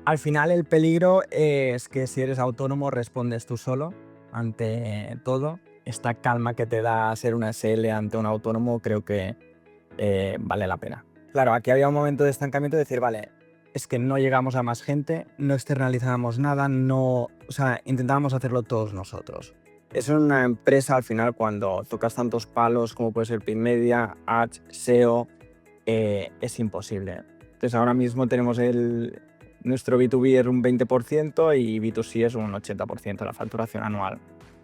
Al final el peligro es que si eres autónomo respondes tú solo ante todo. Esta calma que te da ser una SL ante un autónomo creo que vale la pena. Claro, aquí había un momento de estancamiento de decir, vale, es que no llegamos a más gente, no externalizábamos nada, intentábamos hacerlo todos nosotros. Es una empresa al final cuando tocas tantos palos como puede ser Paid Media, Ads, SEO, es imposible. Entonces ahora mismo tenemos nuestro B2B es un 20% y B2C es un 80% de la facturación anual.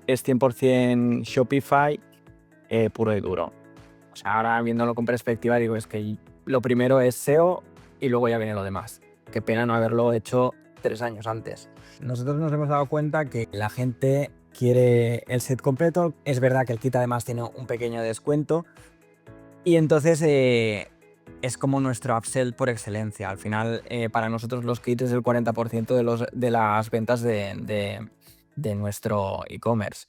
Es 100% Shopify puro y duro. O sea, ahora viéndolo con perspectiva digo, es que lo primero es SEO y luego ya viene lo demás. Qué pena no haberlo hecho 3 años antes. Nosotros nos hemos dado cuenta que la gente quiere el set completo. Es verdad que el kit además tiene un pequeño descuento. Y entonces es como nuestro upsell por excelencia. Al final, para nosotros los kits es el 40% de las ventas de nuestro e-commerce.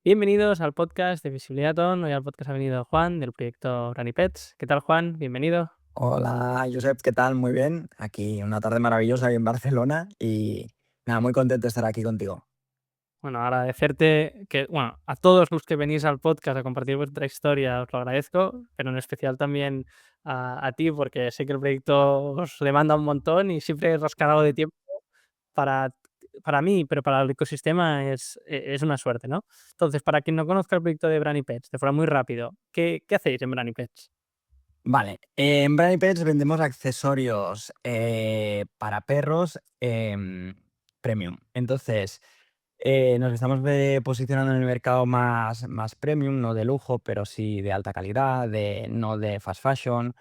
Bienvenidos al podcast de Visibilizaton. Hoy al podcast ha venido Juan del proyecto Granny Pets. ¿Qué tal, Juan? Bienvenido. Hola, Josep, ¿qué tal? Muy bien. Aquí una tarde maravillosa aquí en Barcelona y nada, muy contento de estar aquí contigo. Bueno, agradecerte a todos los que venís al podcast a compartir vuestra historia, os lo agradezco, pero en especial también a ti, porque sé que el proyecto os demanda un montón y siempre rascar algo de tiempo para, para mí, pero para el ecosistema es una suerte, ¿no? Entonces, para quien no conozca el proyecto de Brani Pets, de forma muy rápido, ¿qué hacéis en Brani Pets? Vale, en Brady Pets vendemos accesorios para perros premium. Entonces, nos estamos posicionando en el mercado más premium, no de lujo, pero sí de alta calidad, no de fast fashion.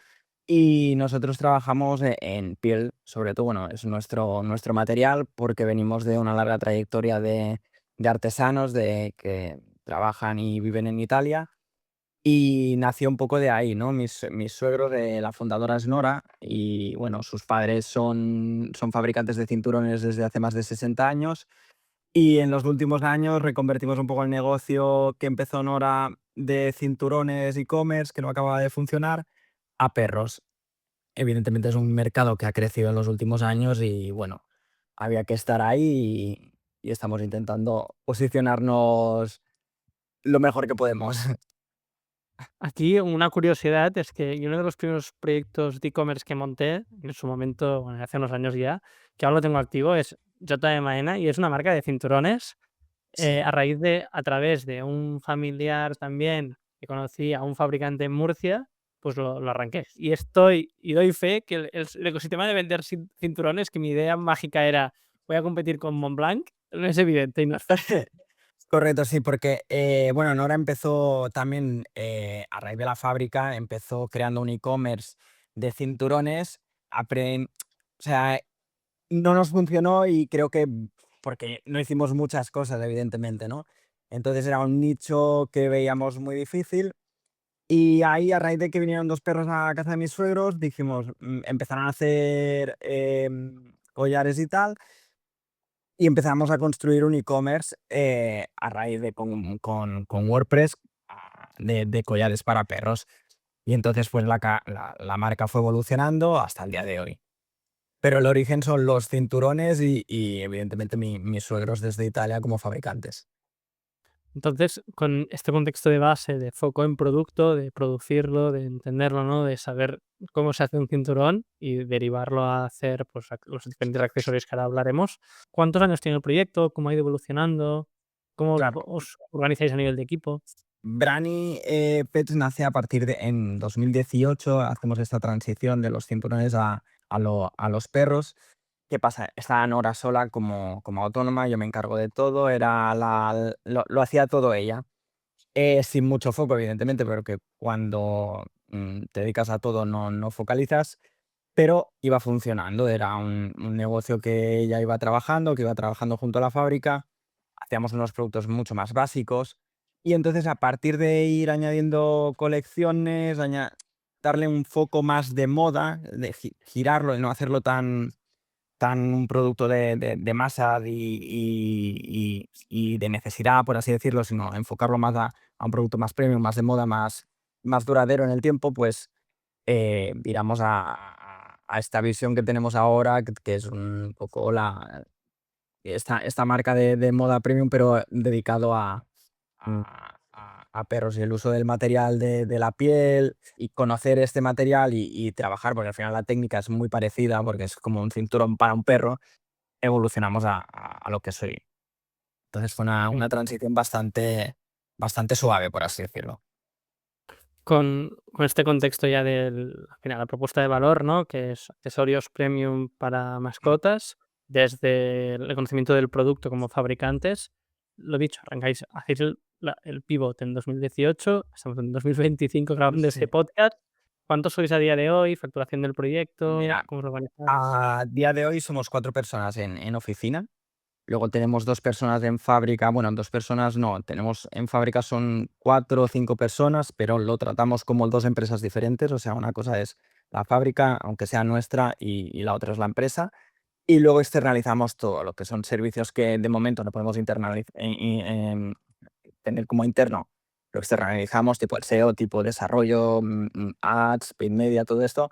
Y nosotros trabajamos en piel, sobre todo, bueno, es nuestro material porque venimos de una larga trayectoria de artesanos que trabajan y viven en Italia. Y nació un poco de ahí, ¿no? Mis suegros, la fundadora es Nora y, bueno, sus padres son fabricantes de cinturones desde hace más de 60 años. Y en los últimos años reconvertimos un poco el negocio que empezó Nora de cinturones e-commerce, que no acababa de funcionar, a perros. Evidentemente es un mercado que ha crecido en los últimos años y, bueno, había que estar ahí y estamos intentando posicionarnos lo mejor que podemos. Aquí una curiosidad es que yo uno de los primeros proyectos de e-commerce que monté, en su momento, bueno, hace unos años ya, que aún lo tengo activo, es J. Maena y es una marca de cinturones, Sí. a través de un familiar también que conocí a un fabricante en Murcia, pues lo arranqué. Y doy fe que el ecosistema de vender cinturones, que mi idea mágica era voy a competir con Montblanc, no es evidente y no es fácil. Correcto, sí, porque, bueno, Nora empezó también, a raíz de la fábrica, empezó creando un e-commerce de cinturones, apren o sea, no nos funcionó y creo que porque no hicimos muchas cosas, evidentemente, ¿no? Entonces era un nicho que veíamos muy difícil y ahí, a raíz de que vinieron 2 perros a casa de mis suegros, dijimos, empezaron a hacer, collares y tal, y empezamos a construir un e-commerce a raíz de con WordPress de collares para perros. Y entonces pues la marca fue evolucionando hasta el día de hoy. Pero el origen son los cinturones y evidentemente mis suegros desde Italia como fabricantes. Entonces, con este contexto de base, de foco en producto, de producirlo, de entenderlo, ¿no? De saber cómo se hace un cinturón y derivarlo a hacer, pues, los diferentes accesorios que ahora hablaremos. ¿Cuántos años tiene el proyecto? ¿Cómo ha ido evolucionando? ¿Cómo Claro. os organizáis a nivel de equipo? Brani Pets nace a partir de en 2018, hacemos esta transición de los cinturones a los perros. ¿Qué pasa? Estaba Nora sola como autónoma, yo me encargo de todo, lo hacía todo ella. Sin mucho foco, evidentemente, pero que cuando te dedicas a todo no focalizas, pero iba funcionando. Era un negocio que ella iba trabajando, que iba trabajando junto a la fábrica. Hacíamos unos productos mucho más básicos. Y entonces, a partir de ir añadiendo colecciones, darle un foco más de moda, de girarlo y no hacerlo tan un producto de masa y de necesidad, por así decirlo, sino enfocarlo más a un producto más premium, más de moda, más duradero en el tiempo, pues viramos a esta visión que tenemos ahora, que es un poco esta marca de moda premium, pero dedicado a perros y el uso del material de la piel y conocer este material y trabajar, porque al final la técnica es muy parecida, porque es como un cinturón para un perro, evolucionamos a lo que soy. Entonces fue una transición bastante suave, por así decirlo. Con este contexto ya al final, la propuesta de valor, ¿no? Que es accesorios premium para mascotas, desde el conocimiento del producto como fabricantes. Lo dicho, hacéis el pivot en 2018, estamos en 2025 grabando este Sí. podcast. ¿Cuántos sois a día de hoy? ¿Facturación del proyecto? Mira, ¿Cómo os organizáis? a día de hoy somos 4 personas en oficina. Luego tenemos 2 personas en fábrica. Bueno, 2 personas no, tenemos en fábrica son 4 o 5 personas, pero lo tratamos como 2 empresas diferentes. O sea, una cosa es la fábrica, aunque sea nuestra, y la otra es la empresa. Y luego externalizamos todo lo que son servicios que de momento no podemos tener como interno. Lo externalizamos, tipo el SEO, tipo desarrollo, ads, paid media, todo esto,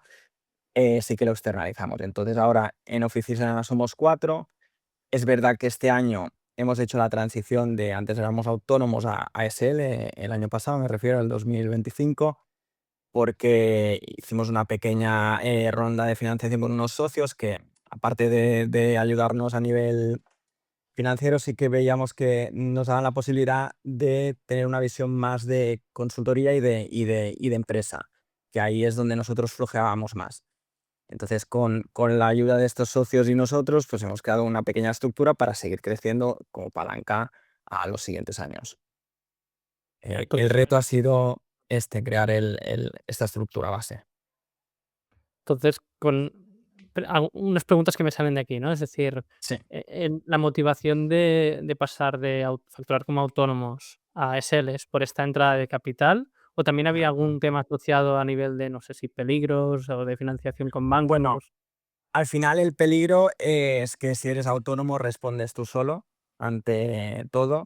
sí que lo externalizamos. Entonces ahora en oficina somos 4. Es verdad que este año hemos hecho la transición de antes éramos autónomos a SL, el año pasado, me refiero al 2025, porque hicimos una pequeña ronda de financiación con unos socios que, aparte de ayudarnos a nivel financiero, sí que veíamos que nos daban la posibilidad de tener una visión más de consultoría y de empresa, que ahí es donde nosotros flojeábamos más. Entonces, con la ayuda de estos socios y nosotros, pues hemos creado una pequeña estructura para seguir creciendo como palanca a los siguientes años. El reto ha sido crear esta estructura base. Entonces, unas preguntas que me salen de aquí, ¿no? Es decir, Sí. en la motivación de pasar de facturar como autónomos a SLs por esta entrada de capital, ¿o también había algún tema asociado a nivel de, no sé si peligros o de financiación con Bueno, bancos? al final el peligro es que si eres autónomo respondes tú solo ante todo.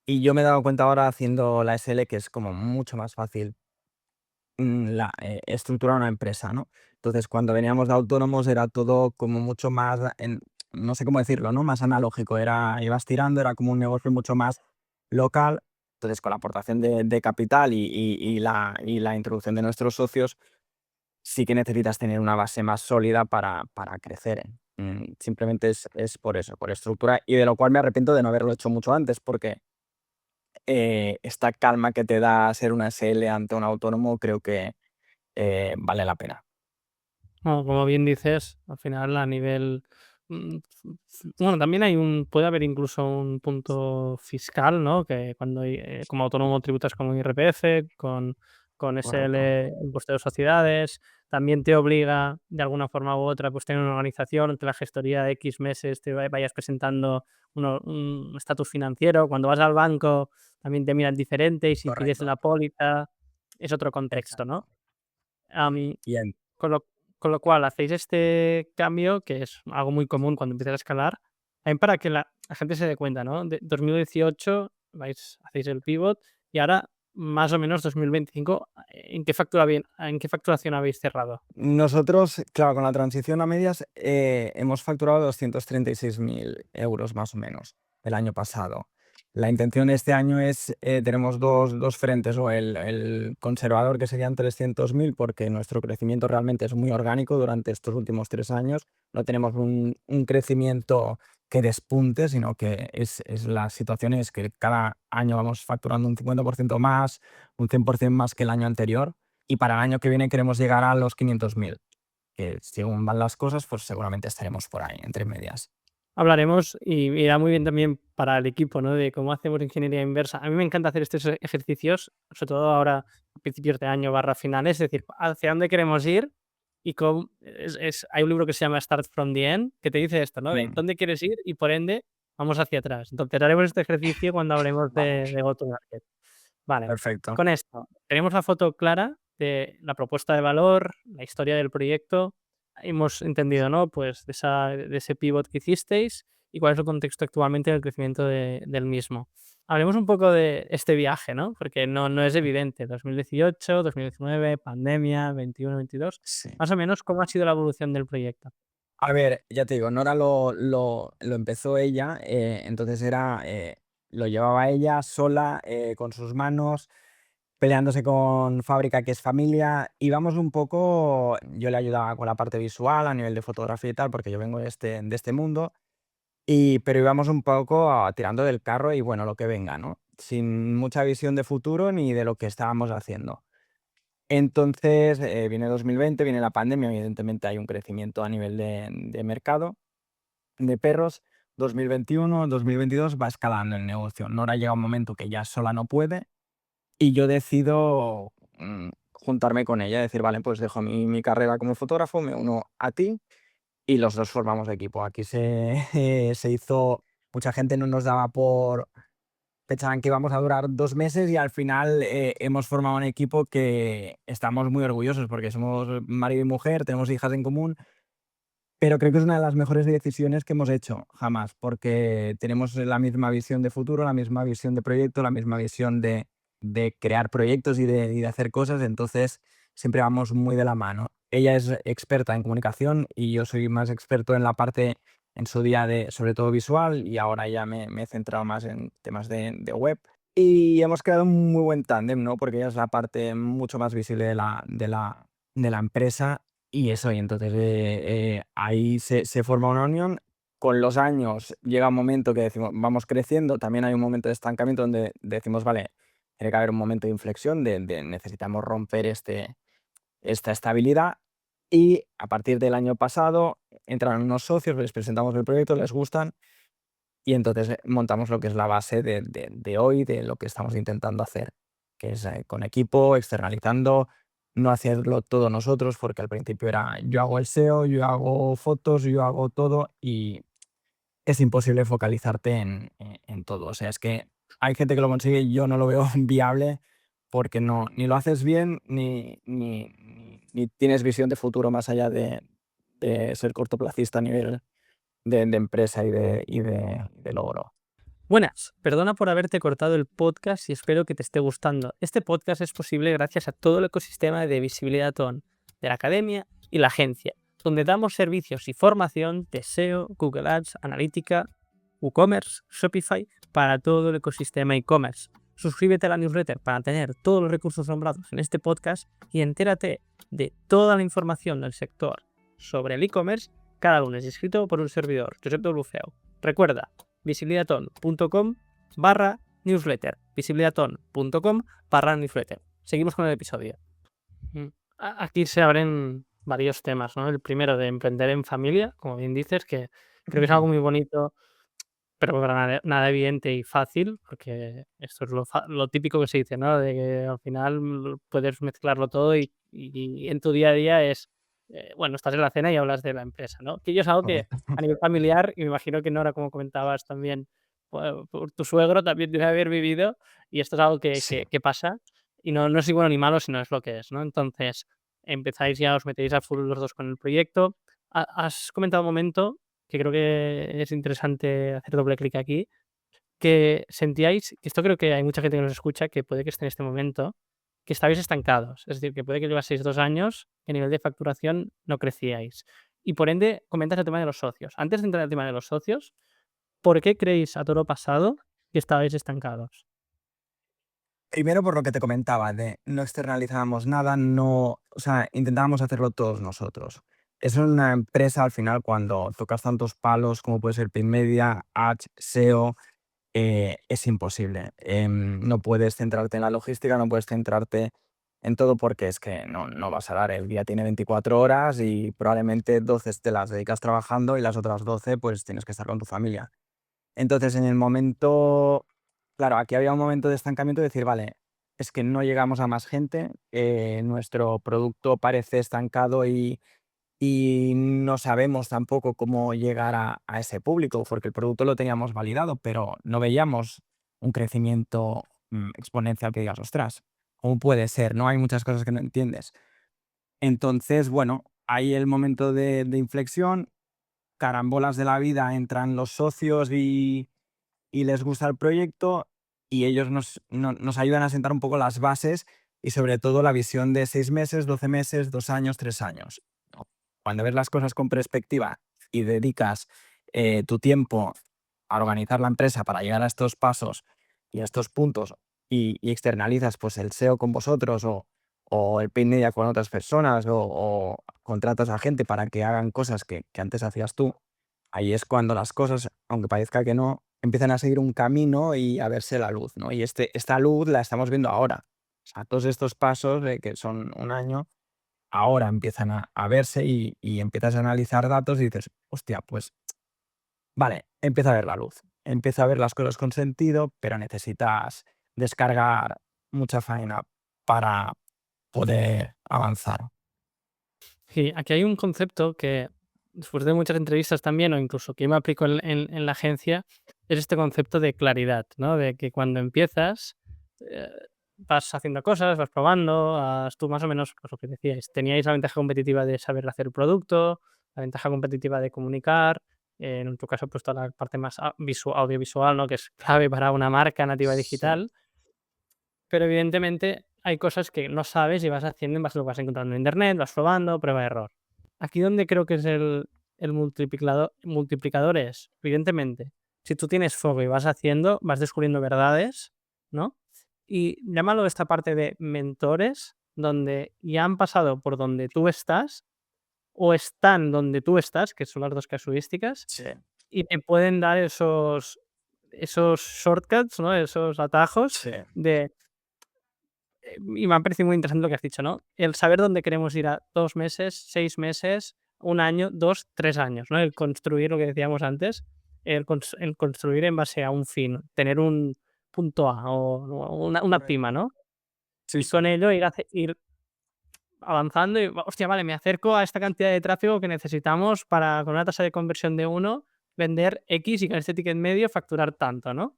Y yo me he dado cuenta ahora haciendo la SL que es como mucho más fácil estructurar una empresa, ¿no? Entonces, cuando veníamos de autónomos era todo como mucho más, no sé cómo decirlo, ¿no? Más analógico, ibas tirando, era como un negocio mucho más local. Entonces, con la aportación de capital y la introducción de nuestros socios, sí que necesitas tener una base más sólida para crecer. Simplemente es por eso, por estructura, y de lo cual me arrepiento de no haberlo hecho mucho antes, porque esta calma que te da ser una SL ante un autónomo creo que vale la pena. No, como bien dices, al final a nivel, bueno, también puede haber incluso un punto fiscal, ¿no? Que cuando como autónomo tributas con IRPF, con Correcto. SL, impuesto de sociedades, también te obliga de alguna forma u otra, pues tener una organización, que la gestoría de X meses te vayas presentando un estatus financiero. Cuando vas al banco también te miran diferente y si pides Correcto. la póliza es otro contexto, ¿no? Exacto. Am, Bien. con lo con lo cual hacéis este cambio, que es algo muy común cuando empiezas a escalar, también para que la gente se dé cuenta, ¿no? De 2018 hacéis el pivot y ahora más o menos 2025, ¿en qué facturación habéis cerrado? Nosotros, claro, con la transición a medias, hemos facturado 236.000 euros más o menos el año pasado. La intención este año tenemos dos frentes, o el conservador, que serían 300.000, porque nuestro crecimiento realmente es muy orgánico durante estos últimos 3 años. No tenemos un crecimiento que despunte, sino que la situación es que cada año vamos facturando un 50% más, un 100% más que el año anterior. Y para el año que viene queremos llegar a los 500.000, que según van las cosas, pues seguramente estaremos por ahí, entre medias. Hablaremos y irá muy bien también para el equipo, ¿no? De cómo hacemos ingeniería inversa. A mí me encanta hacer estos ejercicios, sobre todo ahora a principios de año barra finales, es decir, hacia dónde queremos ir y cómo hay un libro que se llama Start from the End que te dice esto, ¿no? De Mm, dónde quieres ir y por ende vamos hacia atrás. Entonces haremos este ejercicio cuando hablemos Vamos, de go-to-market. Vale, perfecto. con esto tenemos la foto clara de la propuesta de valor, la historia del proyecto. Hemos entendido, ¿no? Pues de ese pivot que hicisteis y cuál es el contexto actualmente del crecimiento del mismo. Hablemos un poco de este viaje, ¿no? Porque no es evidente. 2018, 2019, pandemia, 21, 22. Sí. Más o menos, ¿cómo ha sido la evolución del proyecto? A ver, ya te digo, Nora lo empezó ella, entonces lo llevaba ella sola, con sus manos, peleándose con fábrica, que es familia. Íbamos un poco, yo le ayudaba con la parte visual a nivel de fotografía y tal, porque yo vengo de este mundo, pero íbamos un poco tirando del carro y bueno, lo que venga, ¿no? Sin mucha visión de futuro ni de lo que estábamos haciendo. Entonces, viene 2020, viene la pandemia, evidentemente hay un crecimiento a nivel de mercado de perros. 2021, 2022 va escalando el negocio. Nora llega un momento que ya sola no puede y yo decido juntarme con ella, decir, vale, pues dejo mi carrera como fotógrafo, me uno a ti y los dos formamos equipo. Aquí se hizo, mucha gente no nos daba pensaban que íbamos a durar 2 meses y al final hemos formado un equipo que estamos muy orgullosos porque somos marido y mujer, tenemos hijas en común, pero creo que es una de las mejores decisiones que hemos hecho jamás, porque tenemos la misma visión de futuro, la misma visión de proyecto, la misma visión de crear proyectos y de hacer cosas, entonces siempre vamos muy de la mano. Ella es experta en comunicación y yo soy más experto en la parte, en su día, sobre todo visual, y ahora ya me he centrado más en temas de web. Y hemos creado un muy buen tándem, ¿no? Porque ella es la parte mucho más visible de la empresa y eso, y entonces ahí se forma una unión. Con los años llega un momento que decimos, vamos creciendo, también hay un momento de estancamiento donde decimos, vale, tiene que haber un momento de inflexión, necesitamos romper esta estabilidad. Y a partir del año pasado entran unos socios, les presentamos el proyecto, les gustan y entonces montamos lo que es la base de hoy, de lo que estamos intentando hacer, que es con equipo, externalizando, no hacerlo todo nosotros, porque al principio era yo hago el SEO, yo hago fotos, yo hago todo y es imposible focalizarte en todo. O sea, es que hay gente que lo consigue y yo no lo veo viable porque no, ni lo haces bien ni tienes visión de futuro más allá de ser cortoplacista a nivel de empresa y de logro. Buenas, perdona por haberte cortado el podcast y espero que te esté gustando. Este podcast es posible gracias a todo el ecosistema de Visibilidad On, de la academia y la agencia, donde damos servicios y formación de SEO, Google Ads, analítica, WooCommerce, Shopify para todo el ecosistema e-commerce. Suscríbete a la newsletter para tener todos los recursos nombrados en este podcast y entérate de toda la información del sector sobre el e-commerce cada lunes, escrito por un servidor, Josep Feu. Recuerda, visibilidaton.com/newsletter. Visibilidaton.com/newsletter. Seguimos con el episodio. Aquí se abren varios temas, ¿no? El primero de emprender en familia, como bien dices, que creo que es algo muy bonito, pero para nada evidente y fácil, porque esto es lo típico que se dice, ¿no? De que al final puedes mezclarlo todo y en tu día a día es, bueno, estás en la cena y hablas de la empresa, ¿no? Que yo es algo que Correcto. a nivel familiar, y me imagino que Nora, como comentabas también, por tu suegro también debe haber vivido, y esto es algo que, Sí. que, que pasa, y no es ni bueno ni malo, sino es lo que es, ¿no? Entonces, empezáis ya, os metéis a full los dos con el proyecto. Has comentado un momento que creo que es interesante hacer doble clic aquí, que sentíais, que esto creo que hay mucha gente que nos escucha que puede que esté en este momento, que estabais estancados. Es decir, que puede que llevaseis 2 años que a nivel de facturación no crecíais. Y por ende, comentas el tema de los socios. Antes de entrar en el tema de los socios, ¿por qué creéis a toro pasado que estabais estancados? Primero, por lo que te comentaba, no externalizábamos nada, no, o sea, intentábamos hacerlo todos nosotros. Es una empresa, al final, cuando tocas tantos palos como puede ser Paid Media, Ads, SEO, es imposible. No puedes centrarte en la logística, no puedes centrarte en todo porque es que no vas a dar. El día tiene 24 horas y probablemente 12 te las dedicas trabajando y las otras 12 pues tienes que estar con tu familia. Entonces, en el momento, claro, aquí había un momento de estancamiento de decir, vale, es que no llegamos a más gente, nuestro producto parece estancado y no sabemos tampoco cómo llegar a ese público, porque el producto lo teníamos validado, pero no veíamos un crecimiento exponencial que digas, ostras, ¿cómo puede ser? No hay muchas cosas que no entiendes. Entonces, bueno, ahí el momento de inflexión. carambolas de la vida entran los socios y les gusta el proyecto y ellos nos ayudan a sentar un poco las bases y sobre todo la visión de 6 meses, 12 meses, 2 años, 3 años, ¿no? Cuando ves las cosas con perspectiva y dedicas tu tiempo a organizar la empresa para llegar a estos pasos y a estos puntos y externalizas pues el SEO con vosotros o el paid media con otras personas o contratas a gente para que hagan cosas que antes hacías tú, ahí es cuando las cosas, aunque parezca que no, empiezan a seguir un camino y a verse la luz, ¿no? Y esta luz la estamos viendo ahora. O sea, todos estos pasos, que son un año, ahora empiezan a verse y empiezas a analizar datos y dices, hostia, pues vale, empieza a ver la luz. Empieza a ver las cosas con sentido, pero necesitas descargar mucha faena para poder avanzar. Sí, aquí hay un concepto que después de muchas entrevistas también, o incluso que yo me aplico en la agencia, es este concepto de claridad, ¿no? De que cuando empiezas, eh, vas haciendo cosas, vas probando, tú más o menos, pues lo que decíais, teníais la ventaja competitiva de saber hacer el producto, la ventaja competitiva de comunicar, en tu caso, pues toda la parte más audiovisual, ¿no? Que es clave para una marca nativa Sí. digital. Pero evidentemente hay cosas que no sabes y vas haciendo en base a lo que vas encontrando en internet, vas probando, prueba y error. Aquí donde creo que es el multiplicador es, evidentemente, si tú tienes fuego y vas haciendo, vas descubriendo verdades, ¿no? Y llámalo esta parte de mentores, donde ya han pasado por donde tú estás o están donde tú estás, que son las dos casuísticas, Sí. y te pueden dar esos shortcuts, ¿no? Esos atajos Sí. de y me ha parecido muy interesante lo que has dicho, ¿no? El saber dónde queremos ir a 2 meses, 6 meses, 1 año, 2 3 años, ¿no? El construir lo que decíamos antes, el construir en base a un fin, tener un punto A o una Correcto. cima, ¿no? Sí, Y con sí. ello ir avanzando y, hostia, vale, me acerco a esta cantidad de tráfico que necesitamos para, con una tasa de conversión de uno vender X y con este ticket medio facturar tanto, ¿no?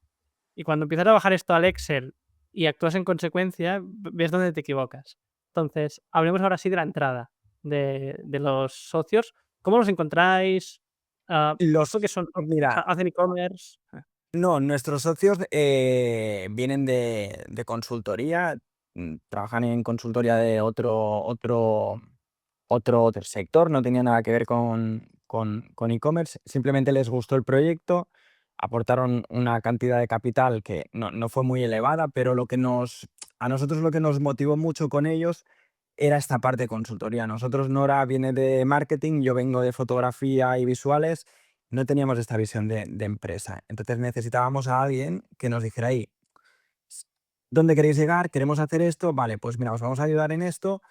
Y cuando empiezas a bajar esto al Excel y actúas en consecuencia, ves dónde te equivocas. Entonces, hablemos ahora sí de la entrada de los socios. ¿Cómo los encontráis? ¿Esto Los, que son? mira, ¿Hacen e-commerce? no, nuestros socios vienen de consultoría, trabajan en consultoría de otro sector, no tenía nada que ver con e-commerce, simplemente les gustó el proyecto, aportaron una cantidad de capital que no fue muy elevada, pero a nosotros lo que nos motivó mucho con ellos era esta parte de consultoría. Nosotros, Nora viene de marketing, yo vengo de fotografía y visuales, no teníamos esta visión de empresa. Entonces necesitábamos a alguien que nos dijera ahí, ¿dónde queréis llegar? ¿Queremos hacer esto? Vale, pues mira, os vamos a ayudar en esto,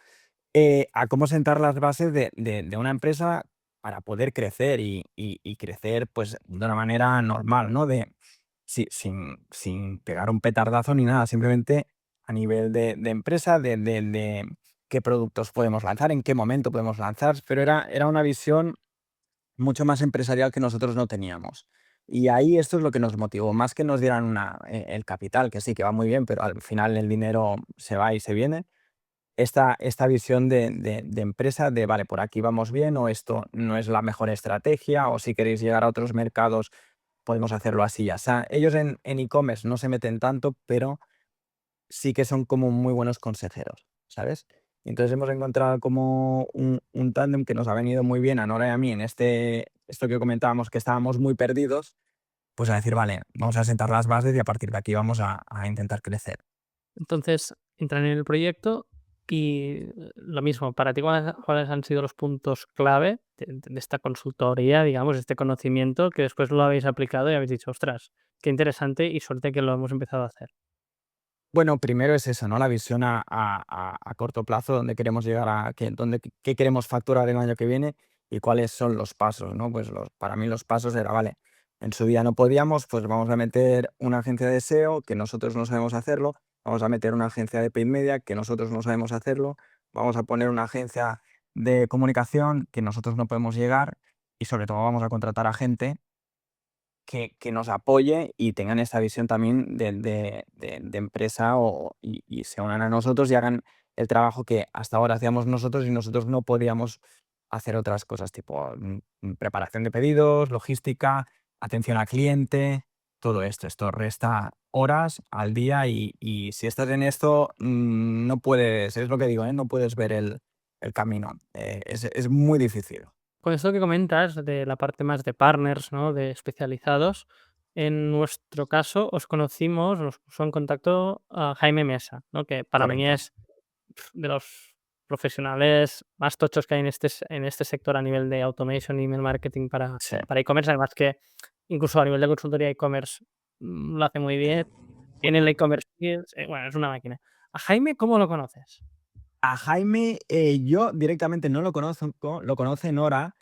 a cómo sentar las bases de una empresa para poder crecer y crecer pues de una manera normal, ¿no? Sin pegar un petardazo ni nada, simplemente a nivel de empresa, de qué productos podemos lanzar, en qué momento podemos lanzar, pero era una visión mucho más empresarial que nosotros no teníamos. Y ahí esto es lo que nos motivó, más que nos dieran el capital, que sí, que va muy bien, pero al final el dinero se va y se viene. Esta visión de empresa, de vale, por aquí vamos bien, o esto no es la mejor estrategia, o si queréis llegar a otros mercados, podemos hacerlo así y así. Ellos en e-commerce no se meten tanto, pero sí que son como muy buenos consejeros, ¿sabes? Y entonces hemos encontrado como un tándem que nos ha venido muy bien a Nora y a mí en esto que comentábamos, que estábamos muy perdidos, pues a decir, vale, vamos a sentar las bases y a partir de aquí vamos a intentar crecer. Entonces, entran en el proyecto y lo mismo, para ti, ¿cuáles han sido los puntos clave de esta consultoría, digamos, este conocimiento que después lo habéis aplicado y habéis dicho, ostras, qué interesante y suerte que lo hemos empezado a hacer? Bueno, primero es eso, ¿no? La visión a corto plazo, dónde queremos llegar qué queremos facturar el año que viene y cuáles son los pasos, ¿no? Pues para mí los pasos era, vale, en su día no podíamos, pues vamos a meter una agencia de SEO que nosotros no sabemos hacerlo, vamos a meter una agencia de paid media que nosotros no sabemos hacerlo, vamos a poner una agencia de comunicación que nosotros no podemos llegar y sobre todo vamos a contratar a gente que nos apoye y tengan esta visión también de empresa y se unan a nosotros y hagan el trabajo que hasta ahora hacíamos nosotros y nosotros no podíamos hacer otras cosas tipo preparación de pedidos, logística, atención al cliente, todo esto. Esto resta horas al día y si estás en esto, no puedes, es lo que digo, ¿eh? No puedes ver el camino. Es muy difícil. Con esto que comentas de la parte más de partners, ¿no? De especializados, en nuestro caso os conocimos, nos puso en contacto a Jaime Mesa, ¿no? Que para mí Correcto. es de los profesionales más tochos que hay en este sector a nivel de automation y email marketing Sí. para e-commerce, además que incluso a nivel de consultoría e-commerce lo hace muy bien, tiene el e-commerce skills, bueno, es una máquina. ¿A Jaime cómo lo conoces? A Jaime, yo directamente no lo conozco, lo conoce Nora.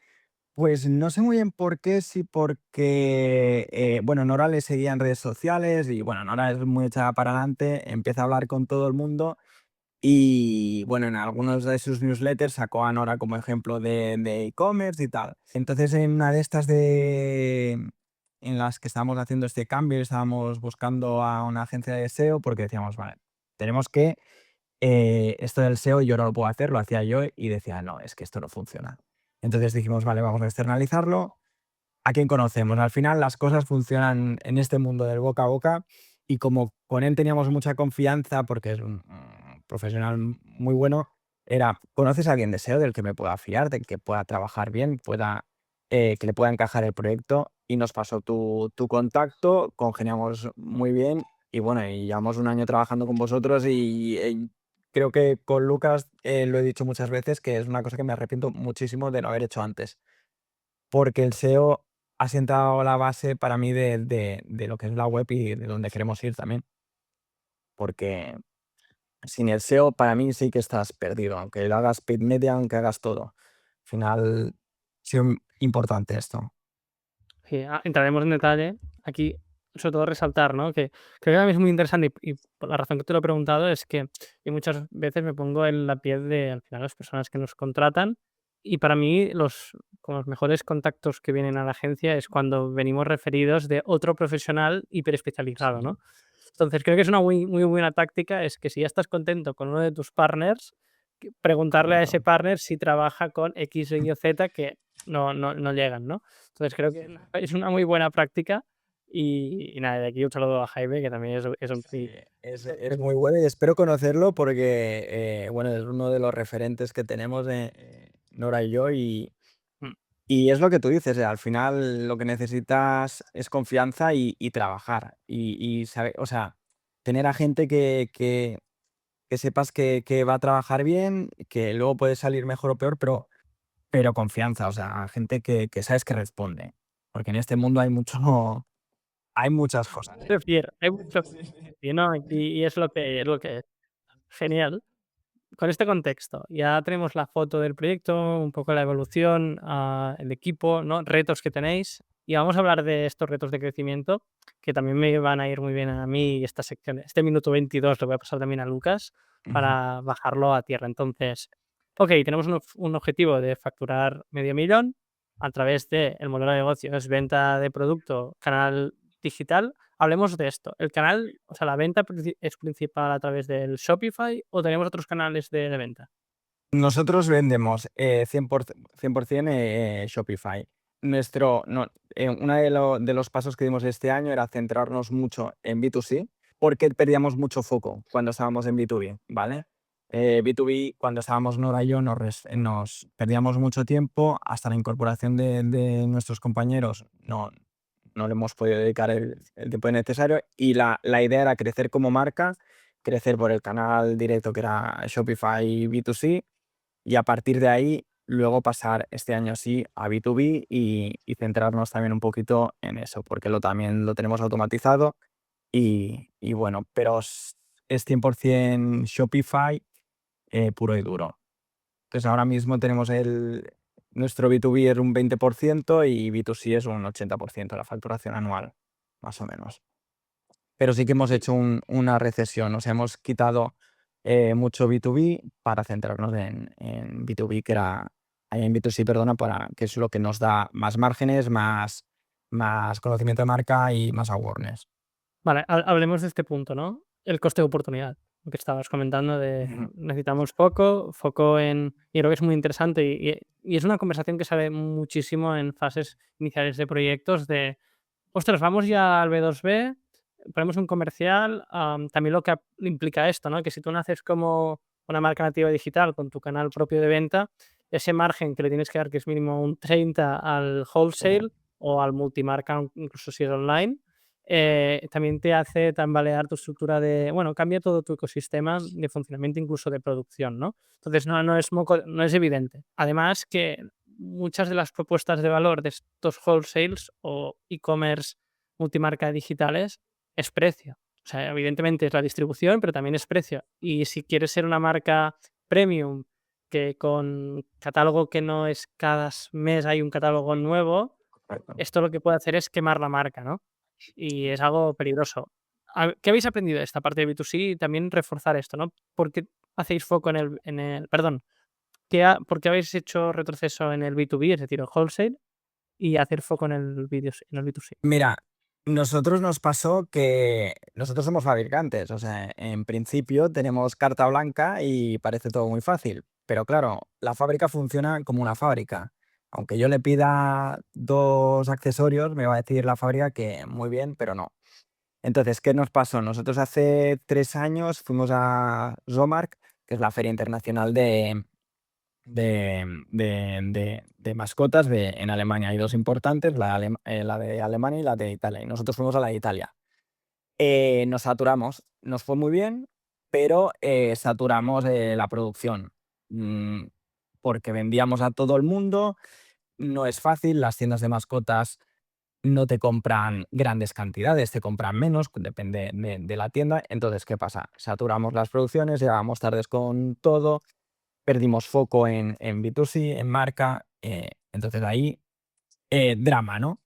Pues no sé muy bien por qué, sí, porque, bueno, Nora le seguía en redes sociales y, bueno, Nora es muy echada para adelante, empieza a hablar con todo el mundo y, bueno, en algunos de sus newsletters sacó a Nora como ejemplo de e-commerce y tal. Entonces, en una de estas en las que estábamos haciendo este cambio, estábamos buscando a una agencia de SEO porque decíamos, vale, tenemos que esto del SEO yo no lo puedo hacer, lo hacía yo y decía, no, es que esto no funciona. Entonces dijimos, vale, vamos a externalizarlo. ¿A quién conocemos? Al final las cosas funcionan en este mundo del boca a boca y como con él teníamos mucha confianza porque es un profesional muy bueno, era, ¿conoces a alguien de SEO del que me pueda fiar, del que pueda trabajar bien, que le pueda encajar el proyecto? Y nos pasó tu contacto, congeniamos muy bien y bueno, y llevamos un año trabajando con vosotros y creo que con Lucas lo he dicho muchas veces que es una cosa que me arrepiento muchísimo de no haber hecho antes, porque el SEO ha sentado la base para mí de lo que es la web y de donde queremos ir también, porque sin el SEO para mí sí que estás perdido, aunque lo hagas paid media, aunque hagas todo. Al final, ha sido importante esto. Sí, entraremos en detalle. Aquí, sobre todo resaltar, ¿no? Que creo que a mí es muy interesante y por la razón que te lo he preguntado es que yo muchas veces me pongo en la piel de, al final, las personas que nos contratan y para mí con los mejores contactos que vienen a la agencia es cuando venimos referidos de otro profesional hiperespecializado, Sí, ¿no? Entonces, creo que es una muy, muy buena táctica, es que si ya estás contento con uno de tus partners, preguntarle a ese correcto. partner si trabaja con X, Y o Z que no llegan, ¿no? Entonces creo que es una muy buena práctica y nada, de aquí un saludo a Jaime, que también es un Sí, pi es muy bueno y espero conocerlo porque, bueno, es uno de los referentes que tenemos, Nora y yo, mm, y es lo que tú dices, al final lo que necesitas es confianza y trabajar y o sea, tener a gente que sepas que va a trabajar bien, que luego puede salir mejor o peor, pero confianza, o sea, gente que sabes que responde, porque en este mundo hay mucho, hay muchas cosas. prefiero, hay mucho y no, y es lo que es. Genial. Con este contexto, ya tenemos la foto del proyecto, un poco la evolución, el equipo, ¿no? Retos que tenéis. Y vamos a hablar de estos retos de crecimiento, que también me van a ir muy bien a mí y esta sección. Este minuto 22 lo voy a pasar también a Lucas Ujú. para bajarlo a tierra. Entonces, ok, tenemos un objetivo de facturar 500.000 a través del modelo de negocio, es venta de producto, canal digital. Hablemos de esto. El canal, o sea, la venta es principal a través del Shopify o tenemos otros canales de venta. Nosotros vendemos 100% Shopify. No, uno de los pasos que dimos este año era centrarnos mucho en B2C, porque perdíamos mucho foco cuando estábamos en B2B, ¿vale? B2B, cuando estábamos Nora y yo, nos perdíamos mucho tiempo hasta la incorporación de nuestros compañeros. No le hemos podido dedicar el tiempo necesario y la idea era crecer como marca, crecer por el canal directo que era Shopify B2C y a partir de ahí luego pasar este año sí a B2B y centrarnos también un poquito en eso, porque también lo tenemos automatizado y bueno, pero es 100% Shopify puro y duro. Entonces ahora mismo tenemos nuestro B2B es un 20% y B2C es un 80% de la facturación anual, más o menos. Pero sí que hemos Y hecho una recesión, o sea, hemos quitado mucho B2B para centrarnos en B2B, en B2C, perdona, que es lo que nos da más márgenes, más conocimiento de marca y más awareness. vale, hablemos de este punto, ¿no? El coste de oportunidad. lo que estabas comentando de Ujú. necesitamos foco en y creo que es muy interesante y es una conversación que se ve muchísimo en fases iniciales de proyectos de: "Ostras, vamos ya al B2B, ponemos un comercial", también lo que implica esto, ¿no? Que si tú naces como una marca nativa digital con tu canal propio de venta, ese margen que le tienes que dar, que es mínimo un 30 al wholesale o al multimarca, incluso si es online, también te hace tambalear tu estructura de, bueno, cambia todo tu ecosistema de funcionamiento, incluso de producción, ¿no? Entonces no es evidente. Además que muchas de las propuestas de valor de estos wholesales o e-commerce multimarca digitales es precio. O sea, evidentemente es la distribución, pero también es precio. Y si quieres ser una marca premium que con catálogo que no es cada mes hay un catálogo nuevo, Correcto. esto lo que puede hacer es quemar la marca, ¿no? Y es algo peligroso. ¿Qué habéis aprendido de esta parte de B2C? Y también reforzar esto, ¿no? ¿Por qué hacéis foco perdón, por qué habéis hecho retroceso en el B2B, es decir, el wholesale, y hacer foco en el B2C? Mira, nosotros nos pasó que nosotros somos fabricantes, o sea, en principio tenemos carta blanca y parece todo muy fácil, pero claro, la fábrica funciona como una fábrica. Aunque yo le pida 2 accesorios, me va a decir la fábrica que muy bien, pero no. Entonces, ¿qué nos pasó? Nosotros hace 3 años fuimos a Zomark, que es la feria internacional de mascotas en Alemania. Hay 2 importantes, la de Alemania y la de Italia, y nosotros fuimos a la de Italia. Nos saturamos, nos fue muy bien, pero, saturamos, la producción, mm, porque vendíamos a todo el mundo, no es fácil, las tiendas de mascotas no te compran grandes cantidades, te compran menos, depende de la tienda. Entonces, ¿qué pasa? Saturamos las producciones, llegábamos tardes con todo, perdimos foco en B2C, en marca, entonces ahí, drama, ¿no?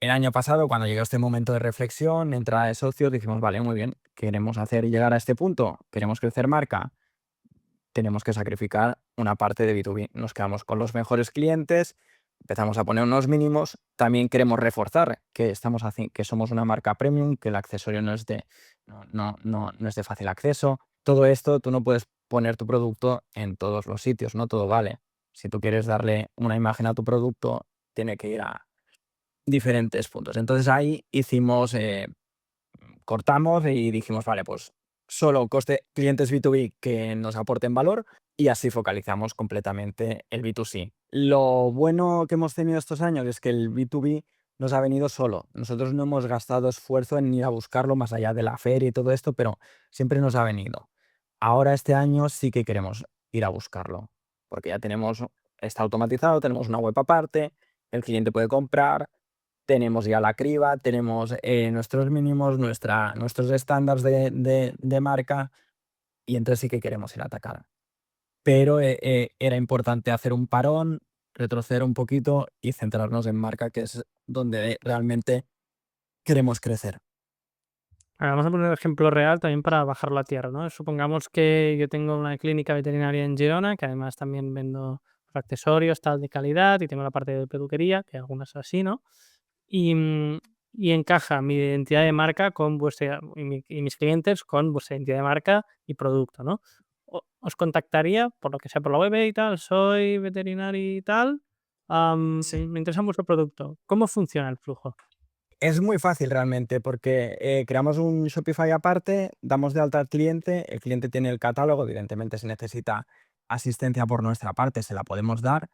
El año pasado, cuando llegó este momento de reflexión, entrada de socios, dijimos: "Vale, muy bien, queremos hacer y llegar a este punto, queremos crecer marca, tenemos que sacrificar una parte de B2B". Nos quedamos con los mejores clientes, empezamos a poner unos mínimos, también queremos reforzar que somos una marca premium, que el accesorio no es de fácil acceso. Todo esto, tú no puedes poner tu producto en todos los sitios, no todo vale. Si tú quieres darle una imagen a tu producto, tiene que ir a diferentes puntos. Entonces ahí cortamos y dijimos: "Vale, pues solo clientes B2B que nos aporten valor", y así focalizamos completamente el B2C. Lo bueno que hemos tenido estos años es que el B2B nos ha venido solo. Nosotros no hemos gastado esfuerzo en ir a buscarlo más allá de la feria y todo esto, pero siempre nos ha venido. Ahora este año sí que queremos ir a buscarlo, porque ya está automatizado, tenemos una web aparte, el cliente puede comprar, tenemos ya la criba, tenemos, nuestros mínimos, nuestros estándares de marca, y entonces sí que queremos ir a atacar. Pero, era importante hacer un parón, retroceder un poquito y centrarnos en marca, que es donde realmente queremos crecer. Vamos a poner un ejemplo real también para bajarlo a tierra, ¿no? Supongamos que yo tengo una clínica veterinaria en Girona, que además también vendo accesorios, tal, de calidad, y tengo la parte de peluquería, que algunas así, ¿no? Y, y encaja mi identidad de marca con vuestra y mis clientes con vuestra identidad de marca y producto, ¿no? Os contactaría, por lo que sea, por la web y tal, soy veterinario y tal, Sí. me interesa vuestro producto. ¿Cómo funciona el flujo? Es muy fácil realmente porque, creamos un Shopify aparte, damos de alta al cliente, el cliente tiene el catálogo, evidentemente si necesita asistencia por nuestra parte se la podemos dar,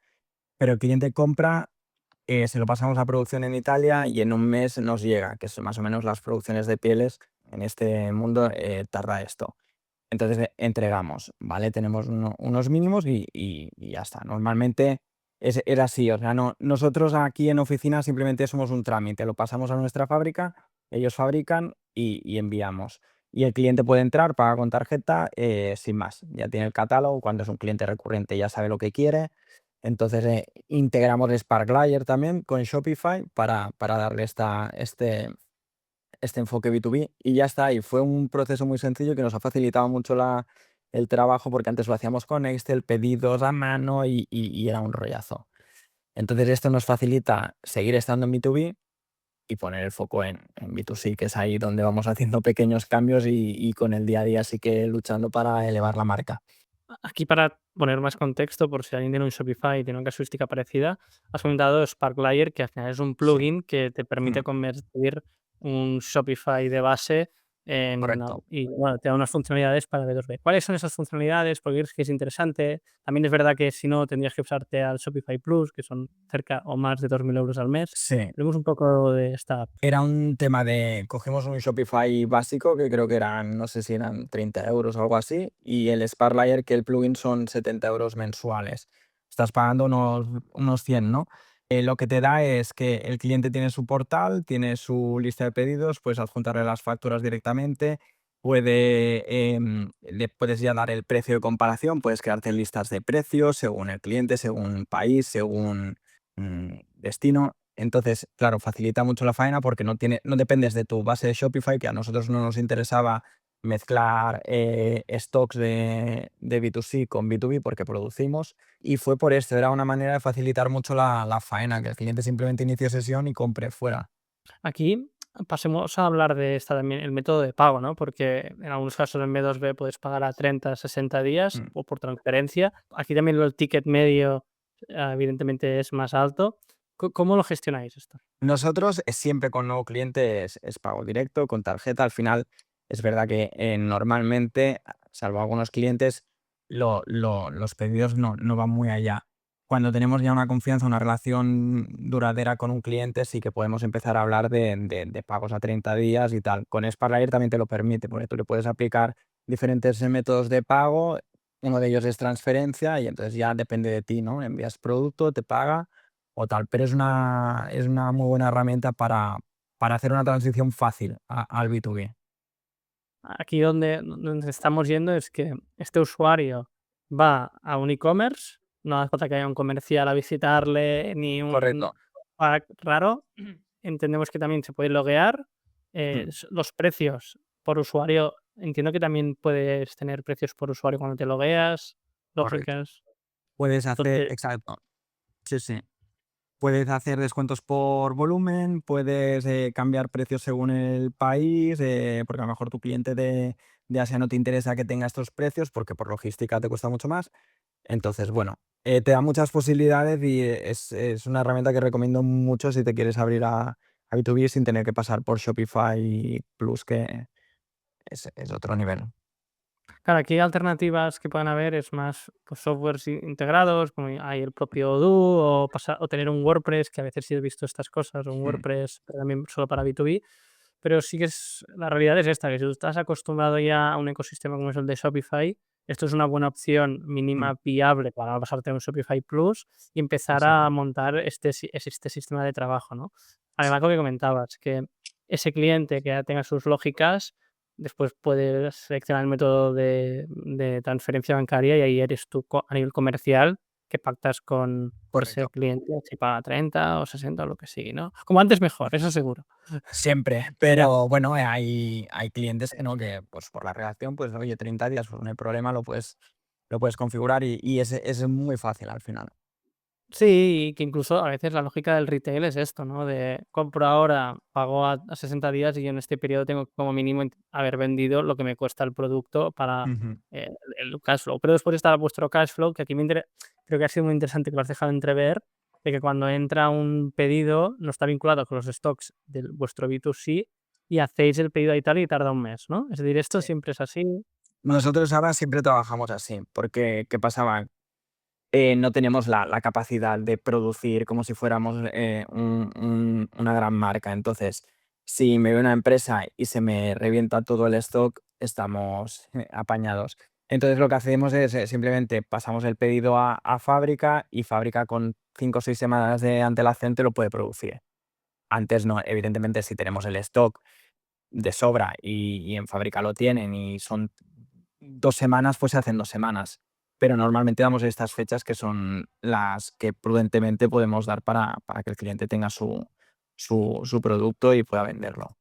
pero el cliente compra, se lo pasamos a producción en Italia y en un mes nos llega, que son más o menos las producciones de pieles en este mundo, tarda esto. Entonces, entregamos, ¿vale? Tenemos unos mínimos y ya está. Normalmente era así, o sea, nosotros aquí en oficina simplemente somos un trámite, lo pasamos a nuestra fábrica, ellos fabrican y enviamos. Y el cliente puede entrar, paga con tarjeta, sin más. Ya tiene el catálogo, cuando es un cliente recurrente ya sabe lo que quiere. Entonces, integramos Sparklier también con Shopify para darle este enfoque B2B y ya está. Y fue un proceso muy sencillo que nos ha facilitado mucho el trabajo porque antes lo hacíamos con Excel, pedidos a mano y era un rollazo. Entonces esto nos facilita seguir estando en B2B y poner el foco en B2C, que es ahí donde vamos haciendo pequeños cambios y con el día a día sí que luchando para elevar la marca. Aquí para poner más contexto, por si alguien tiene un Shopify y tiene una casuística parecida, has comentado Sparklayer, que al final es un Sí. plugin que te permite Mm, convertir un Shopify de base correcto. y bueno, te da unas funcionalidades para B2B. ¿Cuáles son esas funcionalidades? Porque crees que es interesante. También es verdad que si no, tendrías que usarte al Shopify Plus, que son cerca o más de 2.000 € al mes. Sí. Hablemos un poco de esta app. Era un tema de, cogimos un Shopify básico, que creo que eran, no sé si eran 30 euros o algo así, y el Sparklayer, que el plugin son 70 euros mensuales. Estás pagando unos 100, ¿no? Lo que te da es que el cliente tiene su portal, tiene su lista de pedidos, puedes adjuntarle las facturas directamente, le puedes ya dar el precio de comparación, puedes crearte listas de precios según el cliente, según país, según destino. Entonces, claro, facilita mucho la faena porque no dependes de tu base de Shopify, que a nosotros no nos interesaba mezclar stocks de B2C con B2B porque producimos. Y fue por esto, era una manera de facilitar mucho la faena, que el cliente simplemente inicie sesión y compre fuera. Aquí pasemos a hablar de esta también, el método de pago, ¿no? Porque en algunos casos en B2B puedes pagar a 30, 60 días Mm. o por transferencia. Aquí también el ticket medio, evidentemente es más alto. ¿Cómo lo gestionáis esto? Nosotros siempre con nuevo cliente es pago directo, con tarjeta. Al final, es verdad que normalmente, salvo algunos clientes, los pedidos no van muy allá. Cuando tenemos ya una confianza, una relación duradera con un cliente, sí que podemos empezar a hablar de pagos a 30 días y tal. Con Sparlayer también te lo permite, porque tú le puedes aplicar diferentes métodos de pago. Uno de ellos es transferencia y entonces ya depende de ti, ¿no? Envías producto, te paga o tal, pero es una muy buena herramienta para hacer una transición fácil al B2B. Aquí donde estamos yendo es que este usuario va a un e-commerce, no hace falta que haya un comercial a visitarle ni un Correcto. pack raro. Entendemos que también se puede loguear. Mm, Los precios por usuario, entiendo que también puedes tener precios por usuario cuando te logueas, correcto. lógicas. Puedes hacer, Entonces, exacto, sí, sí. Puedes hacer descuentos por volumen, puedes cambiar precios según el país, porque a lo mejor tu cliente de Asia no te interesa que tenga estos precios porque por logística te cuesta mucho más. Entonces, bueno, te da muchas posibilidades y es una herramienta que recomiendo mucho si te quieres abrir a B2B sin tener que pasar por Shopify Plus, que es otro nivel. claro, aquí alternativas que puedan haber es más pues, softwares integrados, como hay el propio Odoo o tener un WordPress, que a veces sí he visto estas cosas, o un Mm, WordPress pero también solo para B2B. Pero sí que la realidad es esta, que si tú estás acostumbrado ya a un ecosistema como es el de Shopify, esto es una buena opción mm, mínima viable para pasarte a un Shopify Plus y empezar a exacto. montar este sistema de trabajo, ¿no? Además, lo que comentabas, que ese cliente que ya tenga sus lógicas, después puedes seleccionar el método de transferencia bancaria y ahí eres tú a nivel comercial que pactas con ese Correcto. cliente, si paga 30 o 60 o lo que sigue, ¿no? Como antes mejor, eso seguro. Siempre, Genial. pero bueno, hay clientes que no, que pues por la relación, pues oye, 30 días, pues no hay problema, lo puedes configurar y es muy fácil al final. Sí, y que incluso a veces la lógica del retail es esto, ¿no? De compro ahora, pago a 60 días y yo en este periodo tengo que como mínimo haber vendido lo que me cuesta el producto para Ujú. el cash flow. Pero después está vuestro cash flow, que aquí creo que ha sido muy interesante que lo has dejado entrever, de que cuando entra un pedido no está vinculado con los stocks de vuestro B2C y hacéis el pedido y tal y tarda un mes, ¿no? Es decir, esto Sí. siempre es así. Nosotros ahora siempre trabajamos así, porque ¿qué pasaba? No tenemos la capacidad de producir como si fuéramos una gran marca. Entonces, si me ve una empresa y se me revienta todo el stock, estamos apañados. Entonces, lo que hacemos es simplemente pasamos el pedido a fábrica y fábrica con 5 o 6 semanas de antelación te lo puede producir. Antes no, evidentemente, si tenemos el stock de sobra y en fábrica lo tienen y son 2 semanas, pues se hacen 2 semanas. Pero normalmente damos estas fechas que son las que prudentemente podemos dar para que el cliente tenga su producto y pueda venderlo.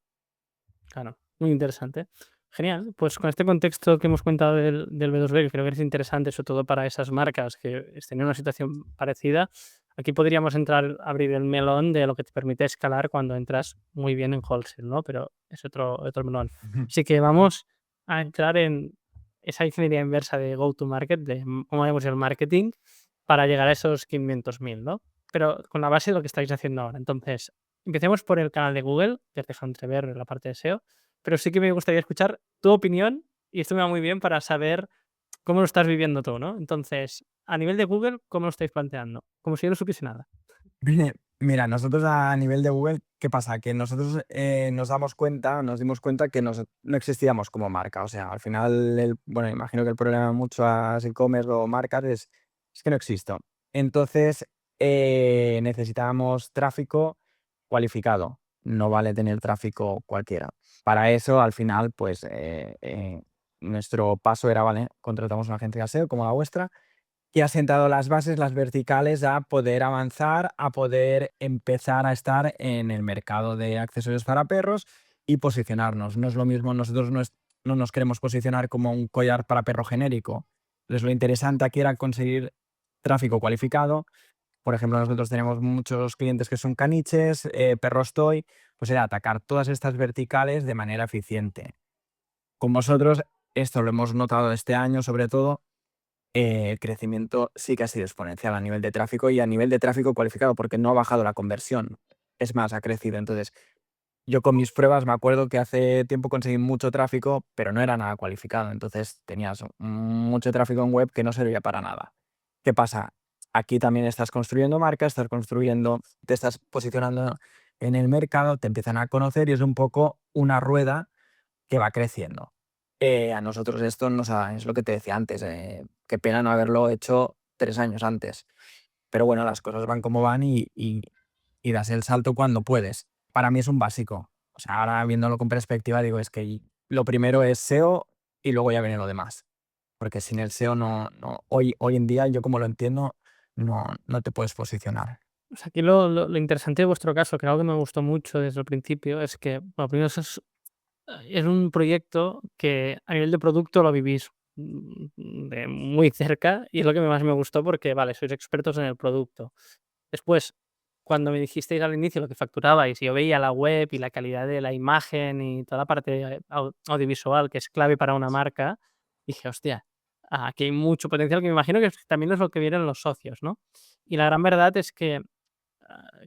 Claro, muy interesante. Genial, pues con este contexto que hemos contado del B2B, que creo que es interesante, sobre todo para esas marcas que estén en una situación parecida, aquí podríamos entrar, abrir el melón de lo que te permite escalar cuando entras muy bien en wholesale, ¿no? Pero es otro melón. Así que vamos a entrar en esa ingeniería inversa de go to market, de cómo hacemos el marketing para llegar a esos 500.000, ¿no? Pero con la base de lo que estáis haciendo ahora. Entonces, empecemos por el canal de Google, que has dejado entrever la parte de SEO, pero sí que me gustaría escuchar tu opinión, y esto me va muy bien para saber cómo lo estás viviendo tú, ¿no? Entonces, a nivel de Google, ¿cómo lo estáis planteando? Como si yo no supiese nada. Mira, nosotros a nivel de Google, ¿qué pasa? Que nosotros nos dimos cuenta que no existíamos como marca. O sea, al final, bueno, imagino que el problema de muchas e-commerce o marcas es que no existo. Entonces, necesitábamos tráfico cualificado. No vale tener tráfico cualquiera. Para eso, al final, pues nuestro paso era, vale, contratamos una agencia de SEO como la vuestra que ha sentado las bases, las verticales, a poder avanzar, a poder empezar a estar en el mercado de accesorios para perros y posicionarnos. No es lo mismo, nosotros no nos queremos posicionar como un collar para perro genérico. Entonces, lo interesante aquí era conseguir tráfico cualificado. Por ejemplo, nosotros tenemos muchos clientes que son caniches, perros toy, pues era atacar todas estas verticales de manera eficiente. Con vosotros, esto lo hemos notado este año, sobre todo, el crecimiento sí que ha sido exponencial a nivel de tráfico y a nivel de tráfico cualificado, porque no ha bajado la conversión. Es más, ha crecido. Entonces, yo con mis pruebas me acuerdo que hace tiempo conseguí mucho tráfico, pero no era nada cualificado. Entonces, tenías mucho tráfico en web que no servía para nada. ¿Qué pasa? Aquí también estás construyendo marca, estás construyendo, te estás posicionando en el mercado, te empiezan a conocer y es un poco una rueda que va creciendo. A nosotros esto es lo que te decía antes, qué pena no haberlo hecho 3 años antes. Pero bueno, las cosas van como van y das el salto cuando puedes. Para mí es un básico. O sea, ahora viéndolo con perspectiva digo, es que lo primero es SEO y luego ya viene lo demás. Porque sin el SEO hoy en día, yo como lo entiendo, no te puedes posicionar. O sea, aquí lo interesante de vuestro caso, que algo que me gustó mucho desde el principio, es que, bueno, primero es un proyecto que a nivel de producto lo vivís de muy cerca, y es lo que más me gustó porque, vale, sois expertos en el producto. Después, cuando me dijisteis al inicio lo que facturabais, y yo veía la web y la calidad de la imagen y toda la parte audiovisual que es clave para una marca, dije: "Hostia, aquí hay mucho potencial", que me imagino que también es lo que vieron los socios, ¿no? Y la gran verdad es que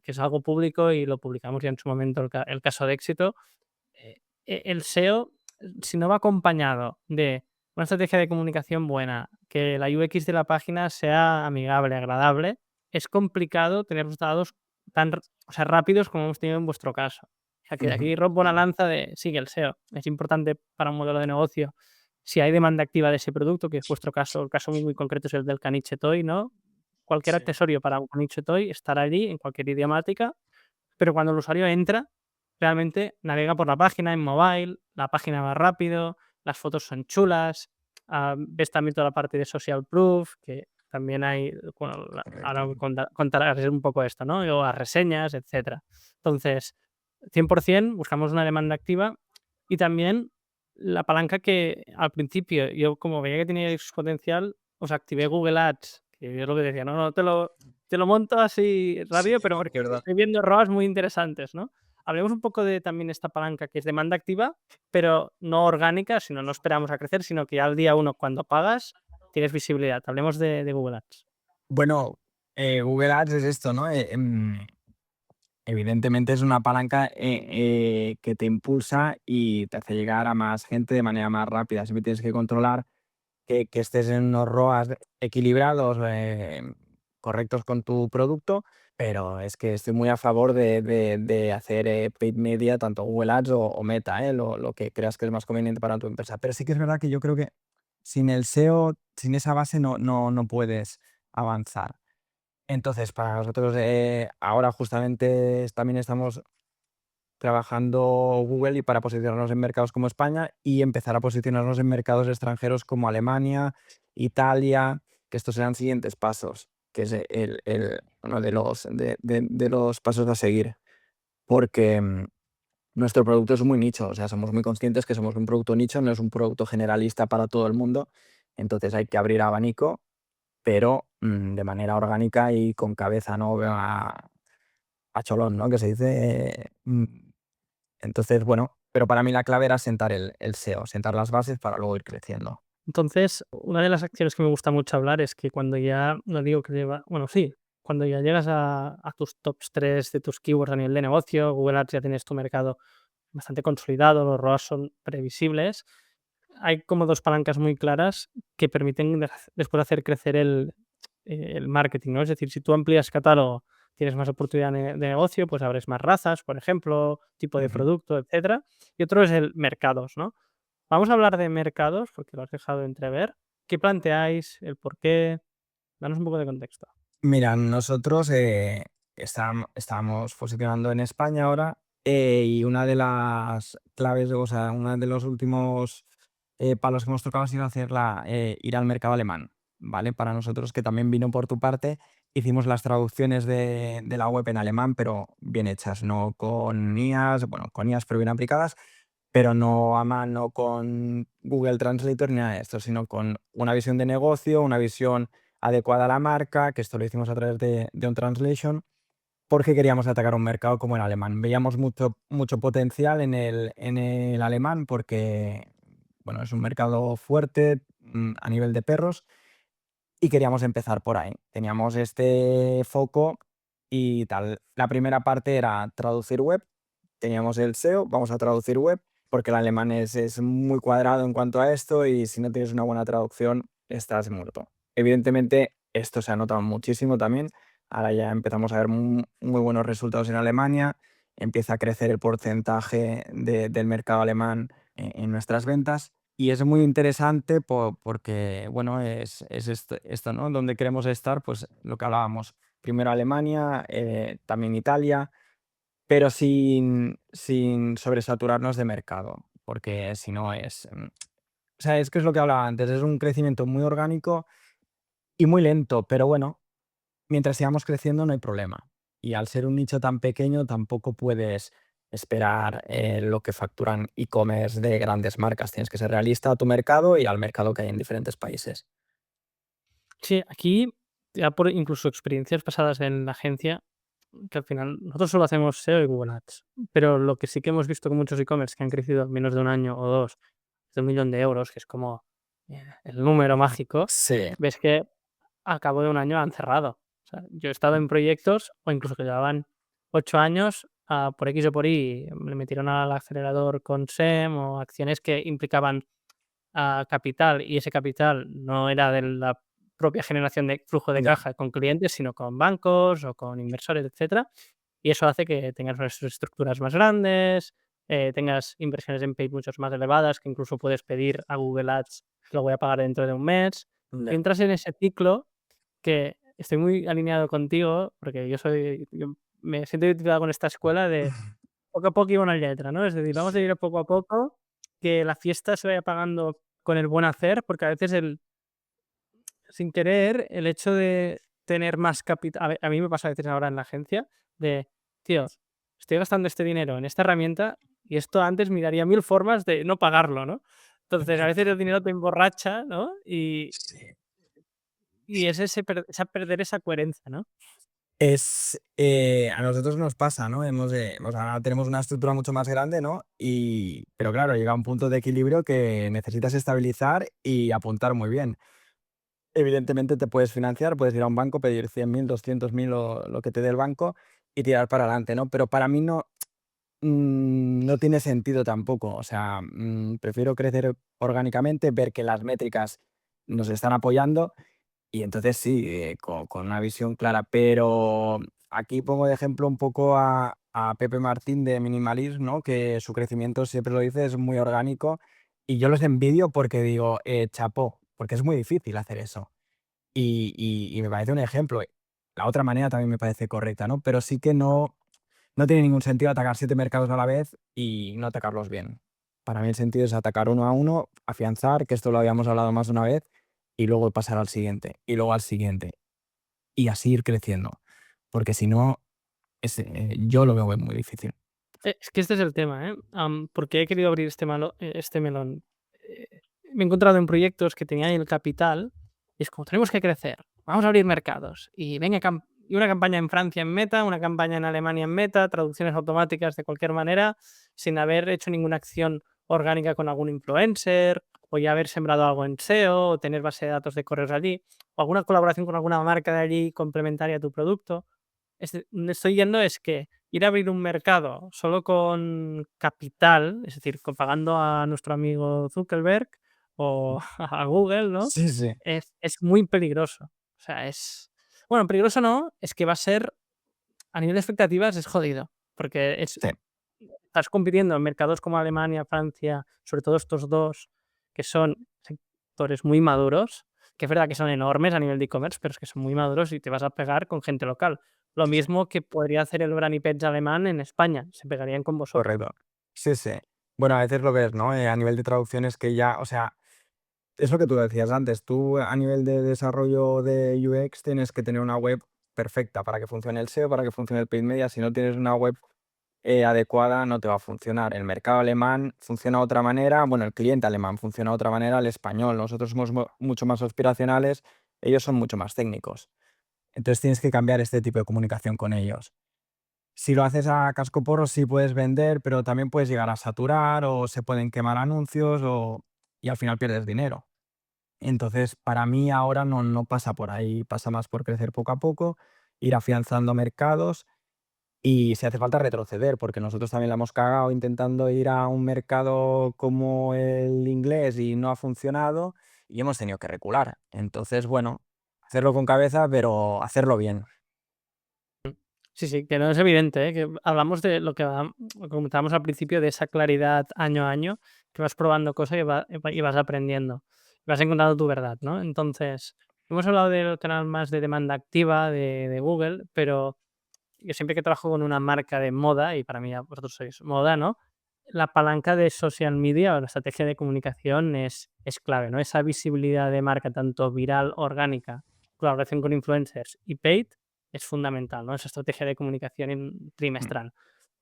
es algo público y lo publicamos ya en su momento el caso de éxito. El SEO, si no va acompañado de una estrategia de comunicación buena, que la UX de la página sea amigable, agradable, es complicado tener resultados o sea, rápidos como hemos tenido en vuestro caso. O sea, que Ujú. aquí rompo una lanza de sí, que el SEO es importante para un modelo de negocio. Si hay demanda activa de ese producto, que es vuestro caso, el caso muy concreto es el del caniche toy, ¿no? Cualquier Sí. accesorio para un caniche toy estará allí en cualquier idiomática, pero cuando el usuario entra, realmente navega por la página en mobile, la página va rápido, las fotos son chulas, ves también toda la parte de social proof, que también hay, bueno, ahora Correcto. contarás un poco esto, ¿no? O las reseñas, etcétera. Entonces, 100% buscamos una demanda activa, y también la palanca que al principio yo, como veía que tenía su potencial, os activé Google Ads, que yo es lo que decía: "No, no, te lo monto así Sí, rápido, pero porque es verdad. estoy viendo ROAS muy interesantes", ¿no? Hablemos un poco de también esta palanca que es demanda activa, pero no orgánica, sino no esperamos a crecer, sino que ya al día uno, cuando pagas, tienes visibilidad. Hablemos de Google Ads. Bueno, Google Ads es esto, ¿no? Evidentemente es una palanca que te impulsa y te hace llegar a más gente de manera más rápida. Siempre tienes que controlar que estés en unos ROAS equilibrados, correctos con tu producto, pero es que estoy muy a favor de hacer paid media, tanto Google Ads o Meta, lo que creas que es más conveniente para tu empresa. Pero sí que es verdad que yo creo que sin el SEO, sin esa base, no puedes avanzar. Entonces, para nosotros, ahora justamente también estamos trabajando Google y para posicionarnos en mercados como España y empezar a posicionarnos en mercados extranjeros como Alemania, Italia, que estos serán siguientes pasos, que es uno de los pasos a seguir, porque nuestro producto es muy nicho, o sea, somos muy conscientes que somos un producto nicho, no es un producto generalista para todo el mundo, entonces hay que abrir abanico pero de manera orgánica y con cabeza, ¿no? A cholón, ¿no? Que se dice. Entonces, bueno, pero para mí la clave era sentar el SEO, sentar las bases para luego ir creciendo. Entonces, una de las acciones que me gusta mucho hablar es que cuando ya, no digo que lleva, bueno, sí, cuando ya llegas a tus tops 3 de tus keywords a nivel de negocio, Google Ads ya tienes tu mercado bastante consolidado, los ROAS son previsibles, hay como 2 palancas muy claras que permiten después hacer crecer el marketing, ¿no? Es decir, si tú amplías catálogo, tienes más oportunidad de negocio, pues abres más razas, por ejemplo, tipo de Ujú. producto, etcétera. Y otro es el mercados, ¿no? Vamos a hablar de mercados, porque lo has dejado entrever. ¿Qué planteáis? ¿El por qué? Danos un poco de contexto. Mira, nosotros estábamos posicionando en España ahora, y una de las claves, o sea, uno de los últimos palos que hemos tocado ha sido ir al mercado alemán, ¿vale? Para nosotros, que también vino por tu parte, hicimos las traducciones de la web en alemán, pero bien hechas, no con IAs, bueno, con IAs pero bien aplicadas, pero no a mano con Google Translator ni nada de esto, sino con una visión de negocio, una visión adecuada a la marca, que esto lo hicimos a través de un translation, porque queríamos atacar un mercado como el alemán. Veíamos mucho potencial en el alemán porque, bueno, es un mercado fuerte a nivel de perros y queríamos empezar por ahí. Teníamos este foco y tal. La primera parte era traducir web. Teníamos el SEO, vamos a traducir web, porque el alemán es muy cuadrado en cuanto a esto y si no tienes una buena traducción, estás muerto. Evidentemente, esto se ha notado muchísimo también. Ahora ya empezamos a ver muy buenos resultados en Alemania. Empieza a crecer el porcentaje del mercado alemán en nuestras ventas. Y es muy interesante porque, bueno, es esto, ¿no? Donde queremos estar, pues lo que hablábamos. Primero Alemania, también Italia, pero sin sobresaturarnos de mercado, porque si no o sea, es que es lo que hablaba antes, es un crecimiento muy orgánico y muy lento, pero bueno, mientras sigamos creciendo no hay problema. Y al ser un nicho tan pequeño tampoco puedes esperar lo que facturan e-commerce de grandes marcas. Tienes que ser realista a tu mercado y al mercado que hay en diferentes países. Sí, aquí, ya por incluso experiencias pasadas en la agencia, que al final nosotros solo hacemos SEO y Google Ads, pero lo que sí que hemos visto con muchos e-commerce que han crecido en menos de un año o 2, de 1.000.000 de euros, que es como, el número mágico, Sí, ves que a cabo de un año han cerrado. O sea, yo he estado en proyectos, o incluso que llevaban 8 años, por X o por Y, le metieron al acelerador con SEM o acciones que implicaban capital, y ese capital no era de la propia generación de flujo de ya, caja con clientes, sino con bancos o con inversores, etcétera. Y eso hace que tengas unas estructuras más grandes, tengas inversiones en paid muchos más elevadas, que incluso puedes pedir a Google Ads, lo voy a pagar dentro de un mes. Y ya. entras en ese ciclo que estoy muy alineado contigo, porque yo me siento identificado con esta escuela de poco a poco y una letra, ¿no? Es decir, vamos a ir poco a poco, que la fiesta se vaya pagando con el buen hacer, porque a veces sin querer, el hecho de tener más capital, a mí me pasa a veces ahora en la agencia, de, tío, estoy gastando este dinero en esta herramienta y esto antes me daría 1000 formas de no pagarlo, ¿no? Entonces, a veces el dinero te emborracha, ¿no? Sí. Y es perder esa coherencia, ¿no? A nosotros nos pasa, ¿no? O sea, ahora tenemos una estructura mucho más grande, ¿no? Pero claro, llega un punto de equilibrio que necesitas estabilizar y apuntar muy bien. Evidentemente te puedes financiar, puedes ir a un banco, pedir 100.000, 200.000 o lo que te dé el banco y tirar para adelante, ¿no? Pero para mí no tiene sentido tampoco. O sea, prefiero crecer orgánicamente, ver que las métricas nos están apoyando y entonces sí, con una visión clara. Pero aquí pongo de ejemplo un poco a Pepe Martín de Minimalism, ¿no? Que su crecimiento, siempre lo dice, es muy orgánico y yo los envidio porque digo, chapó, porque es muy difícil hacer eso. Y me parece un ejemplo. La otra manera también me parece correcta, ¿no? Pero sí que no tiene ningún sentido atacar 7 mercados a la vez y no atacarlos bien. Para mí el sentido es atacar uno a uno, afianzar, que esto lo habíamos hablado más de una vez, y luego pasar al siguiente, y luego al siguiente, y así ir creciendo. Porque si no, yo lo veo muy difícil. Es que este es el tema, ¿eh? Porque he querido abrir este melón. Me he encontrado en proyectos que tenían el capital y es como, tenemos que crecer. vamos a abrir mercados. Y venga, y una campaña en Francia en Meta, una campaña en Alemania en Meta, traducciones automáticas de cualquier manera, sin haber hecho ninguna acción orgánica con algún influencer, o ya haber sembrado algo en SEO, o tener base de datos de correos allí, o alguna colaboración con alguna marca de allí complementaria a tu producto. Donde estoy yendo es que ir a abrir un mercado solo con capital, es decir, pagando a nuestro amigo Zuckerberg o a Google, ¿no? Sí, sí, Es muy peligroso. O sea, bueno, peligroso no, es que va a ser, a nivel de expectativas es jodido, porque sí, estás compitiendo en mercados como Alemania, Francia, sobre todo estos 2 que son sectores muy maduros, que es verdad que son enormes a nivel de e-commerce, pero es que son muy maduros y te vas a pegar con gente local. Lo mismo que podría hacer el Brand alemán en España, se pegarían con vosotros. correcto. Sí, sí. Bueno, a veces lo ves, ¿no? A nivel de traducciones que ya, o sea, es lo que tú decías antes. Tú a nivel de desarrollo de UX tienes que tener una web perfecta para que funcione el SEO, para que funcione el paid media. Si no tienes una web adecuada, no te va a funcionar. El mercado alemán funciona de otra manera. Bueno, el cliente alemán funciona de otra manera. El español, nosotros somos mucho más aspiracionales, ellos son mucho más técnicos. Entonces tienes que cambiar este tipo de comunicación con ellos. Si lo haces a cascoporro, sí puedes vender, pero también puedes llegar a saturar o se pueden quemar anuncios y al final pierdes dinero. Entonces, para mí ahora no pasa por ahí, pasa más por crecer poco a poco, ir afianzando mercados y si hace falta retroceder, porque nosotros también la hemos cagado intentando ir a un mercado como el inglés y no ha funcionado y hemos tenido que recular. Entonces, bueno, hacerlo con cabeza, pero hacerlo bien. Sí, sí, que no es evidente, ¿eh? Que hablamos de lo que comentábamos al principio, de esa claridad año a año, que vas probando cosas y vas aprendiendo, vas encontrando tu verdad, ¿no? Entonces, hemos hablado del canal más de demanda activa de Google, pero yo siempre que trabajo con una marca de moda, y para mí ya vosotros sois moda, ¿no? La palanca de social media o la estrategia de comunicación es clave, ¿no? Esa visibilidad de marca, tanto viral, orgánica, colaboración con influencers y paid, es fundamental, ¿no? Esa estrategia de comunicación Mm. trimestral.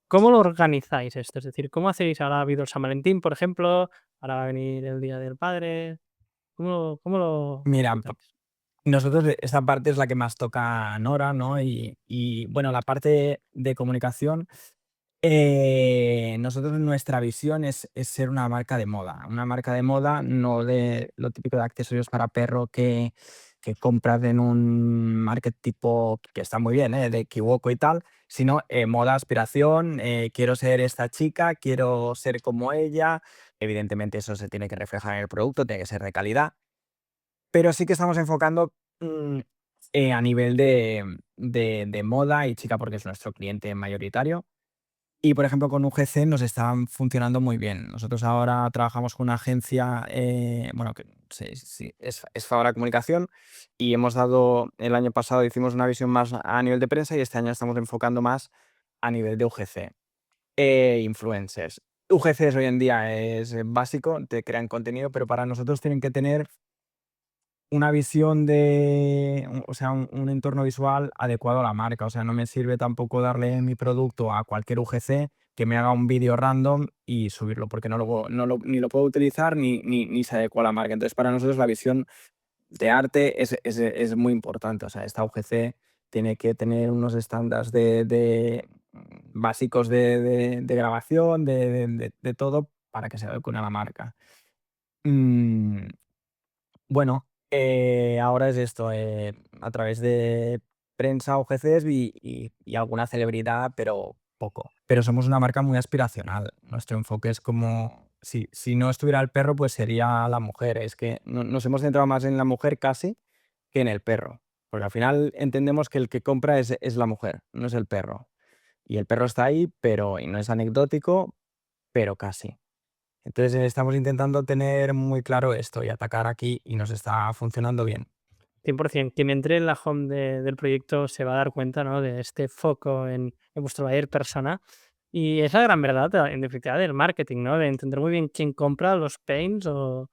¿Cómo lo organizáis esto? Es decir, ¿cómo hacéis? Ahora ha habido el San Valentín, por ejemplo, ahora va a venir el Día del Padre. ¿Cómo lo Mira, ejecutáis? nosotros esa parte es la que más toca a Nora, ¿no? Y bueno, la parte de comunicación, nosotros nuestra visión es ser una marca de moda, no de lo típico de accesorios para perro que compras en un market tipo, que está muy bien, de equivoco y tal, sino moda, aspiración, quiero ser esta chica, quiero ser como ella, evidentemente eso se tiene que reflejar en el producto, tiene que ser de calidad, pero sí que estamos enfocando, mm, a nivel de moda y chica, porque es nuestro cliente mayoritario. Y, por ejemplo, con UGC nos están funcionando muy bien. Nosotros ahora trabajamos con una agencia, bueno, que sí, sí, es Fabra Comunicación, y hemos dado el año pasado hicimos una visión más a nivel de prensa y este año estamos enfocando más a nivel de UGC, influencers. UGCs hoy en día es básico, te crean contenido, pero para nosotros tienen que tener una visión o sea, un entorno visual adecuado a la marca. O sea, no me sirve tampoco darle mi producto a cualquier UGC que me haga un vídeo random y subirlo, porque ni lo puedo utilizar ni se adecua a la marca. Entonces, para nosotros la visión de arte es muy importante. O sea, esta UGC tiene que tener unos estándares básicos de grabación, de todo, para que se adecue a la marca. Mm, bueno, ahora es esto, a través de prensa, OGCs y alguna celebridad, pero poco. Pero somos una marca muy aspiracional. Nuestro enfoque es como, si no estuviera el perro, pues sería la mujer. Es que nos hemos centrado más en la mujer casi que en el perro. Porque al final entendemos que el que compra es la mujer, no es el perro. Y el perro está ahí, pero y no es anecdótico, pero casi. Entonces, estamos intentando tener muy claro esto y atacar aquí y nos está funcionando bien. 100%. Quien entre en la home del proyecto se va a dar cuenta, ¿no? De este foco en vuestro buyer persona. Y es la gran verdad, en definitiva, del marketing, ¿no? De entender muy bien quién compra los pains o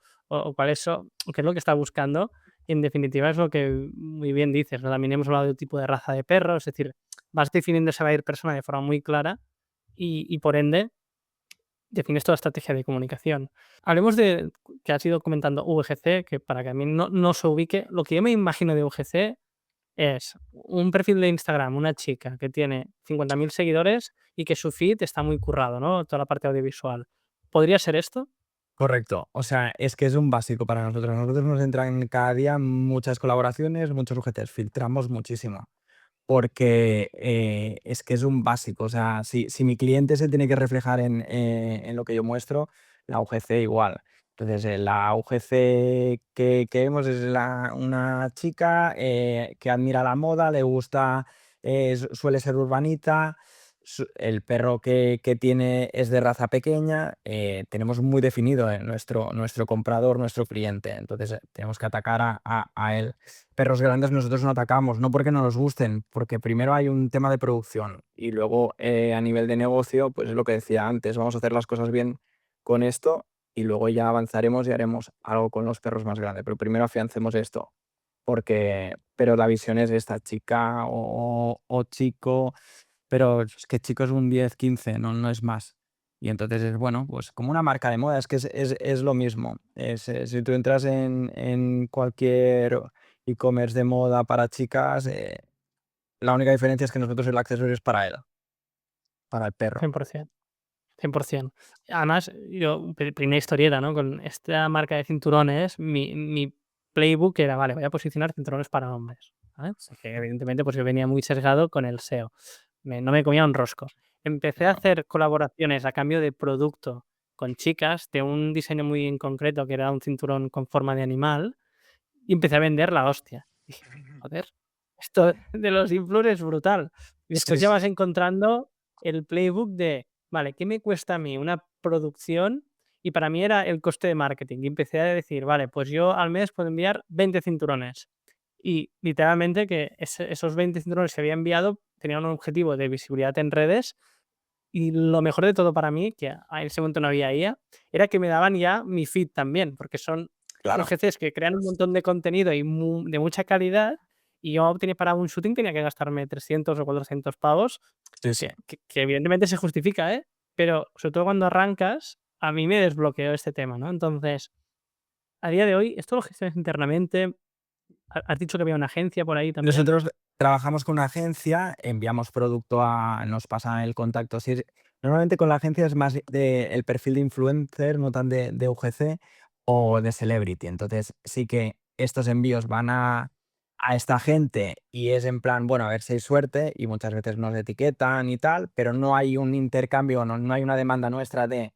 cuáles son, o qué es lo que está buscando. Y en definitiva es lo que muy bien dices, ¿no? También hemos hablado del tipo de raza de perro, es decir, vas definiendo ese buyer persona de forma muy clara y por ende defines toda estrategia de comunicación. Hablemos de que has ido comentando VGC, que para que a mí no se ubique, lo que yo me imagino de VGC es un perfil de Instagram, una chica que tiene 50.000 seguidores y que su feed está muy currado, ¿no? Toda la parte audiovisual. ¿Podría ser esto? Correcto. O sea, es que es un básico para nosotros. A nosotros nos entran cada día muchas colaboraciones, muchos UGCs, filtramos muchísimo. Porque es que es un básico. O sea, si mi cliente se tiene que reflejar en lo que yo muestro, la UGC igual. Entonces, la UGC que vemos es una chica que admira la moda, le gusta, suele ser urbanita, el perro que tiene es de raza pequeña, tenemos muy definido nuestro comprador, nuestro cliente. Entonces, tenemos que atacar a él. Perros grandes nosotros no atacamos, no porque no nos gusten, porque primero hay un tema de producción y luego a nivel de negocio, pues es lo que decía antes, vamos a hacer las cosas bien con esto y luego ya avanzaremos y haremos algo con los perros más grandes, pero primero afiancemos esto, pero la visión es esta, chica o chico, pero es que chico es un 10 15 no es más. Y entonces es bueno, pues como una marca de moda, es que es lo mismo. Si tú entras en cualquier e-commerce de moda para chicas, la única diferencia es que nosotros el accesorio es para él, para el perro. 100%. 100%. Además, yo, primera historieta, ¿no? Con esta marca de cinturones, mi playbook era, vale, voy a posicionar cinturones para hombres, ¿vale? Que evidentemente, pues yo venía muy sesgado con el SEO. No me comía un rosco. Empecé a Claro. hacer colaboraciones a cambio de producto con chicas de un diseño muy en concreto, que era un cinturón con forma de animal, y empecé a vender la hostia. Dije: "Joder, esto de los influencers es brutal". Y Sí, después ya sí, vas encontrando el playbook de, vale, ¿qué me cuesta a mí una producción? Y para mí era el coste de marketing. Y empecé a decir, vale, pues yo al mes puedo enviar 20 cinturones. Y literalmente que esos 20 cinturones que había enviado tenían un objetivo de visibilidad en redes. Y lo mejor de todo para mí, que en ese momento no había IA, era que me daban ya mi feed también, porque son claro. UGCs que crean un montón de contenido y de mucha calidad, y yo tenía para un shooting tenía que gastarme 300 o 400 pavos, Sí, sí. que evidentemente se justifica, ¿eh? Pero sobre todo cuando arrancas, a mí me desbloqueó este tema, ¿no? Entonces, a día de hoy, ¿esto lo gestionas internamente? Has dicho que había una agencia por ahí también. Nosotros trabajamos con una agencia, enviamos producto nos pasan el contacto. Normalmente con la agencia es más el perfil de influencer, no tan de UGC o de celebrity. Entonces sí que estos envíos van a esta gente y es en plan, bueno, a ver si hay suerte y muchas veces nos etiquetan y tal, pero no hay un intercambio, no hay una demanda nuestra de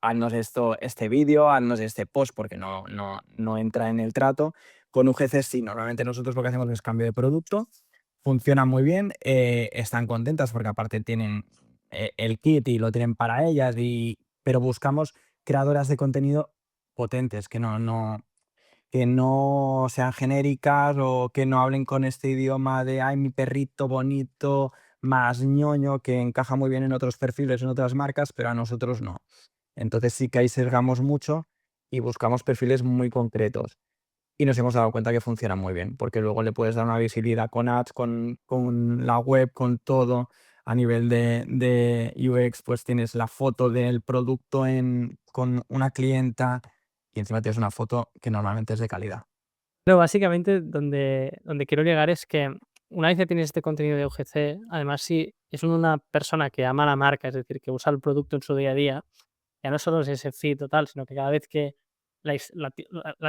haznos este vídeo, haznos este post, porque no entra en el trato. Con UGC sí, normalmente nosotros lo que hacemos es cambio de producto, funciona muy bien, están contentas porque aparte tienen el kit y lo tienen para ellas, pero buscamos creadoras de contenido potentes, que no sean genéricas o que no hablen con este idioma de, ay, mi perrito bonito, más ñoño, que encaja muy bien en otros perfiles, en otras marcas, pero a nosotros no. Entonces sí que ahí sesgamos mucho y buscamos perfiles muy concretos. Y nos hemos dado cuenta que funciona muy bien, porque luego le puedes dar una visibilidad con ads, con la web, con todo. A nivel de UX, pues tienes la foto del producto con una clienta y encima tienes una foto que normalmente es de calidad. No, básicamente donde quiero llegar es que una vez ya tienes este contenido de UGC, además si es una persona que ama la marca, es decir, que usa el producto en su día a día, ya no solo es ese feed total, sino que cada vez que la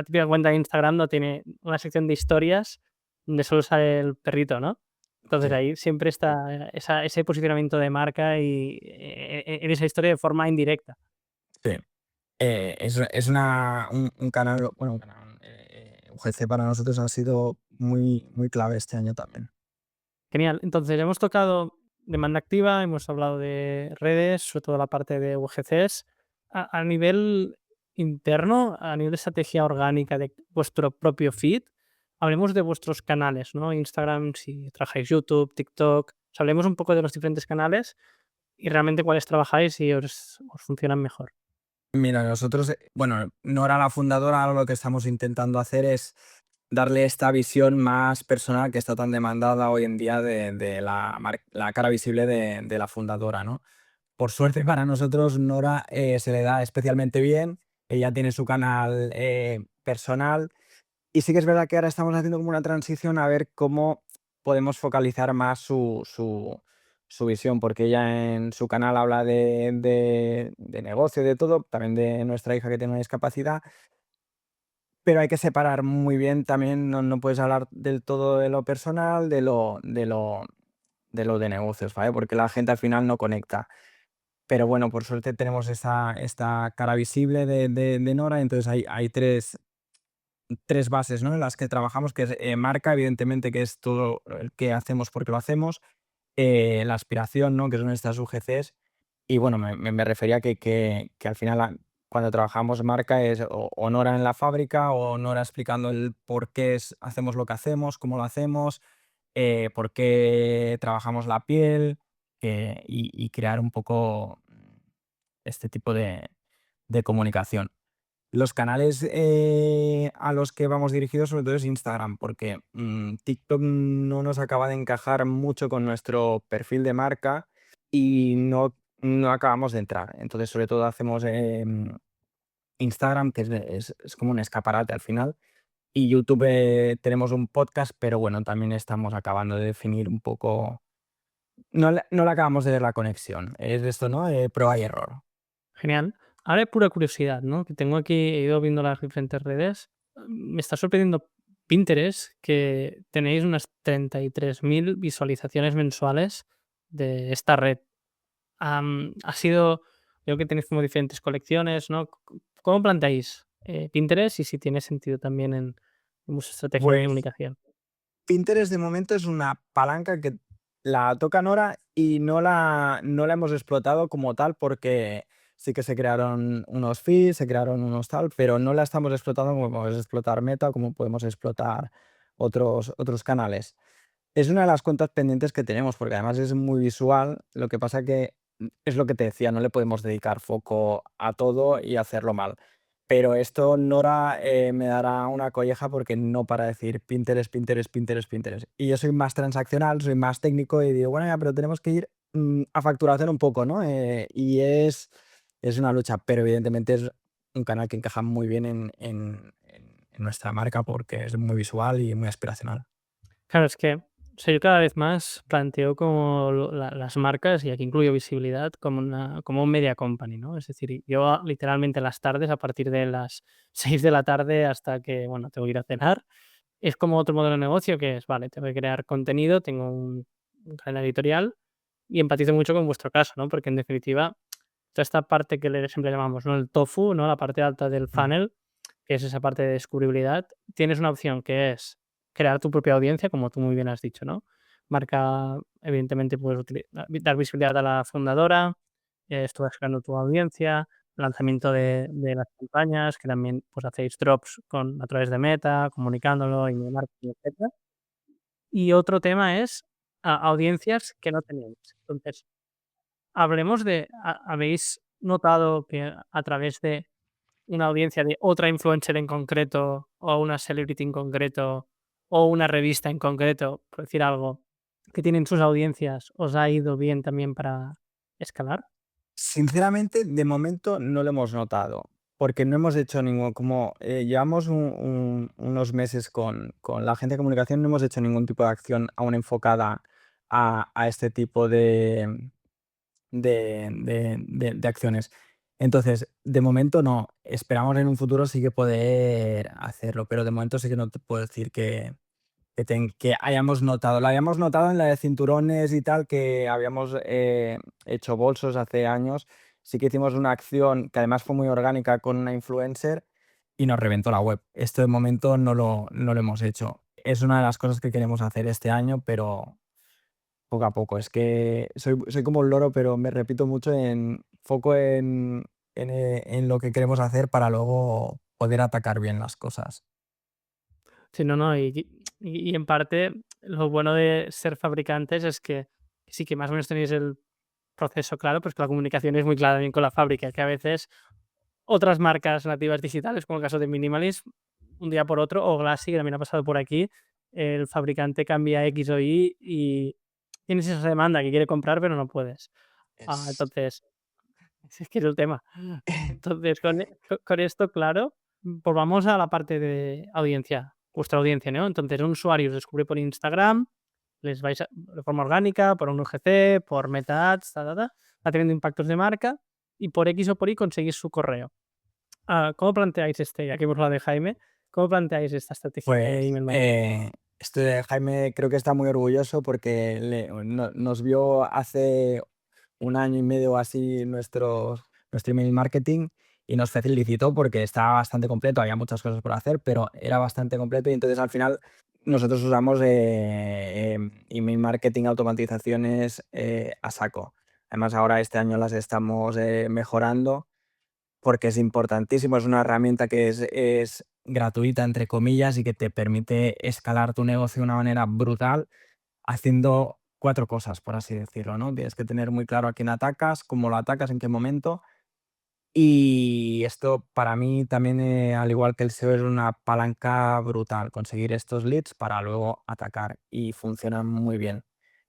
típica cuenta de Instagram no tiene una sección de historias donde solo sale el perrito, ¿no? Entonces Sí, ahí siempre está ese posicionamiento de marca y en esa historia de forma indirecta. sí. Es un canal, bueno, un canal, UGC para nosotros ha sido muy, muy clave este año también. Genial. Entonces, hemos tocado demanda activa, hemos hablado de redes, sobre todo la parte de UGCs. A nivel interno, a nivel de estrategia orgánica de vuestro propio feed, hablemos de vuestros canales, ¿no? Instagram, si trabajáis YouTube, TikTok. Hablemos un poco de los diferentes canales y realmente cuáles trabajáis y os funcionan mejor. Mira, nosotros, bueno, Nora, la fundadora, ahora lo que estamos intentando hacer es darle esta visión más personal que está tan demandada hoy en día de la cara visible de la fundadora, ¿no? Por suerte para nosotros, Nora se le da especialmente bien. Ella tiene su canal personal. Y sí que es verdad que ahora estamos haciendo como una transición a ver cómo. podemos focalizar más su visión, porque ella en su canal habla de negocio, de todo, también de nuestra hija que tiene una discapacidad, pero hay que separar muy bien también, no puedes hablar del todo de lo personal, de lo de negocios, ¿vale? Porque la gente al final no conecta. Pero bueno, por suerte tenemos esta cara visible de Nora, entonces hay tres bases, ¿no? En las que trabajamos, que es marca, evidentemente, que es todo el que hacemos porque lo hacemos, la aspiración, ¿no? Que son estas UGCs, y bueno, me refería que al final cuando trabajamos marca es o Nora en la fábrica o Nora explicando el por qué hacemos lo que hacemos, cómo lo hacemos, por qué trabajamos la piel, y crear un poco este tipo de comunicación. Los canales a los que vamos dirigidos sobre todo es Instagram, porque TikTok no nos acaba de encajar mucho con nuestro perfil de marca y no acabamos de entrar. Entonces, sobre todo hacemos Instagram, que es como un escaparate al final. Y YouTube tenemos un podcast, pero bueno, también estamos acabando de definir un poco. No le acabamos de ver la conexión. Es esto, ¿no? Prueba y error. Genial. Ahora de pura curiosidad, ¿no? Que tengo aquí, he ido viendo las diferentes redes. Me está sorprendiendo Pinterest, que tenéis unas 33.000 visualizaciones mensuales de esta red. Ha sido, veo que tenéis como diferentes colecciones, ¿no? ¿Cómo planteáis Pinterest y si tiene sentido también en vuestra estrategia de Pues comunicación? Pinterest de momento es una palanca que la toca Nora y no la hemos explotado como tal, porque sí que se crearon unos feeds, se crearon unos tal, pero no la estamos explotando como podemos explotar Meta, como podemos explotar otros canales. Es una de las cuentas pendientes que tenemos, porque además es muy visual. Lo que pasa que es lo que te decía, no le podemos dedicar foco a todo y hacerlo mal. Pero esto Nora me dará una colleja porque no para decir Pinterest, Pinterest, Pinterest, Pinterest. Y yo soy más transaccional, soy más técnico y digo, bueno, ya, pero tenemos que ir a facturación un poco, ¿no? Y es una lucha, pero evidentemente es un canal que encaja muy bien en nuestra marca porque es muy visual y muy aspiracional. Claro, es que, o sea, yo cada vez más planteo como las marcas, y aquí incluyo visibilidad, como un media company, ¿no? Es decir, yo literalmente las tardes, a partir de las 6 de la tarde hasta que, bueno, tengo que ir a cenar, es como otro modelo de negocio que es, vale, tengo que crear contenido, tengo un canal editorial y empatizo mucho con vuestro caso, ¿no? Porque en definitiva, toda esta parte que siempre llamamos, ¿no? El tofu, ¿no? La parte alta del Mm. funnel, que es esa parte de descubribilidad, tienes una opción que es crear tu propia audiencia, como tú muy bien has dicho, ¿no? Marca, evidentemente, puedes dar visibilidad a la fundadora, tú vas creando tu audiencia, lanzamiento de las campañas, que también pues hacéis drops a través de Meta, comunicándolo, email marketing, etcétera. Y otro tema es audiencias que no tenéis. Entonces, hablemos de, ¿habéis notado que a través de una audiencia de otra influencer en concreto, o una celebrity en concreto, o una revista en concreto, por decir algo, que tienen sus audiencias, os ha ido bien también para escalar? Sinceramente, de momento no lo hemos notado, porque no hemos hecho ningún, como llevamos unos meses con la agencia de comunicación, no hemos hecho ningún tipo de acción aún enfocada a este tipo de acciones. Entonces, de momento no. Esperamos en un futuro sí que poder hacerlo, pero de momento sí que no te puedo decir que hayamos notado. Lo habíamos notado en la de cinturones y tal, que habíamos hecho bolsos hace años. Sí que hicimos una acción que además fue muy orgánica con una influencer y nos reventó la web. Esto de momento no lo hemos hecho. Es una de las cosas que queremos hacer este año, pero poco a poco. Es que soy como un loro, pero me repito mucho en foco en lo que queremos hacer para luego poder atacar bien las cosas. Sí, no, no, y en parte lo bueno de ser fabricantes es que sí que más o menos tenéis el proceso claro, pues que la comunicación es muy clara también con la fábrica, que a veces otras marcas nativas digitales, como el caso de Minimalist, un día por otro, o Glassy, que también ha pasado por aquí, el fabricante cambia X o Y y tienes esa demanda que quiere comprar, pero no puedes. Es Entonces, es que es el tema. Entonces, con esto claro, pues vamos a la parte de audiencia, vuestra audiencia, ¿no? Entonces, un usuario os descubre por Instagram, les vais de forma orgánica, por un UGC, por Meta Ads, va teniendo impactos de marca y por X o por Y conseguís su correo. ¿Cómo planteáis ya que hemos hablado de Jaime, cómo planteáis esta estrategia de Pues email marketing? Jaime creo que está muy orgulloso porque nos vio hace un año y medio o así nuestro email marketing y nos felicitó porque estaba bastante completo, había muchas cosas por hacer, pero era bastante completo y entonces al final nosotros usamos email marketing, automatizaciones a saco. Además ahora este año las estamos mejorando porque es importantísimo, es una herramienta que es gratuita, entre comillas, y que te permite escalar tu negocio de una manera brutal haciendo 4 cosas, por así decirlo, ¿no? Tienes que tener muy claro a quién atacas, cómo lo atacas, en qué momento. Y esto para mí también, al igual que el SEO, es una palanca brutal, conseguir estos leads para luego atacar y funciona muy bien.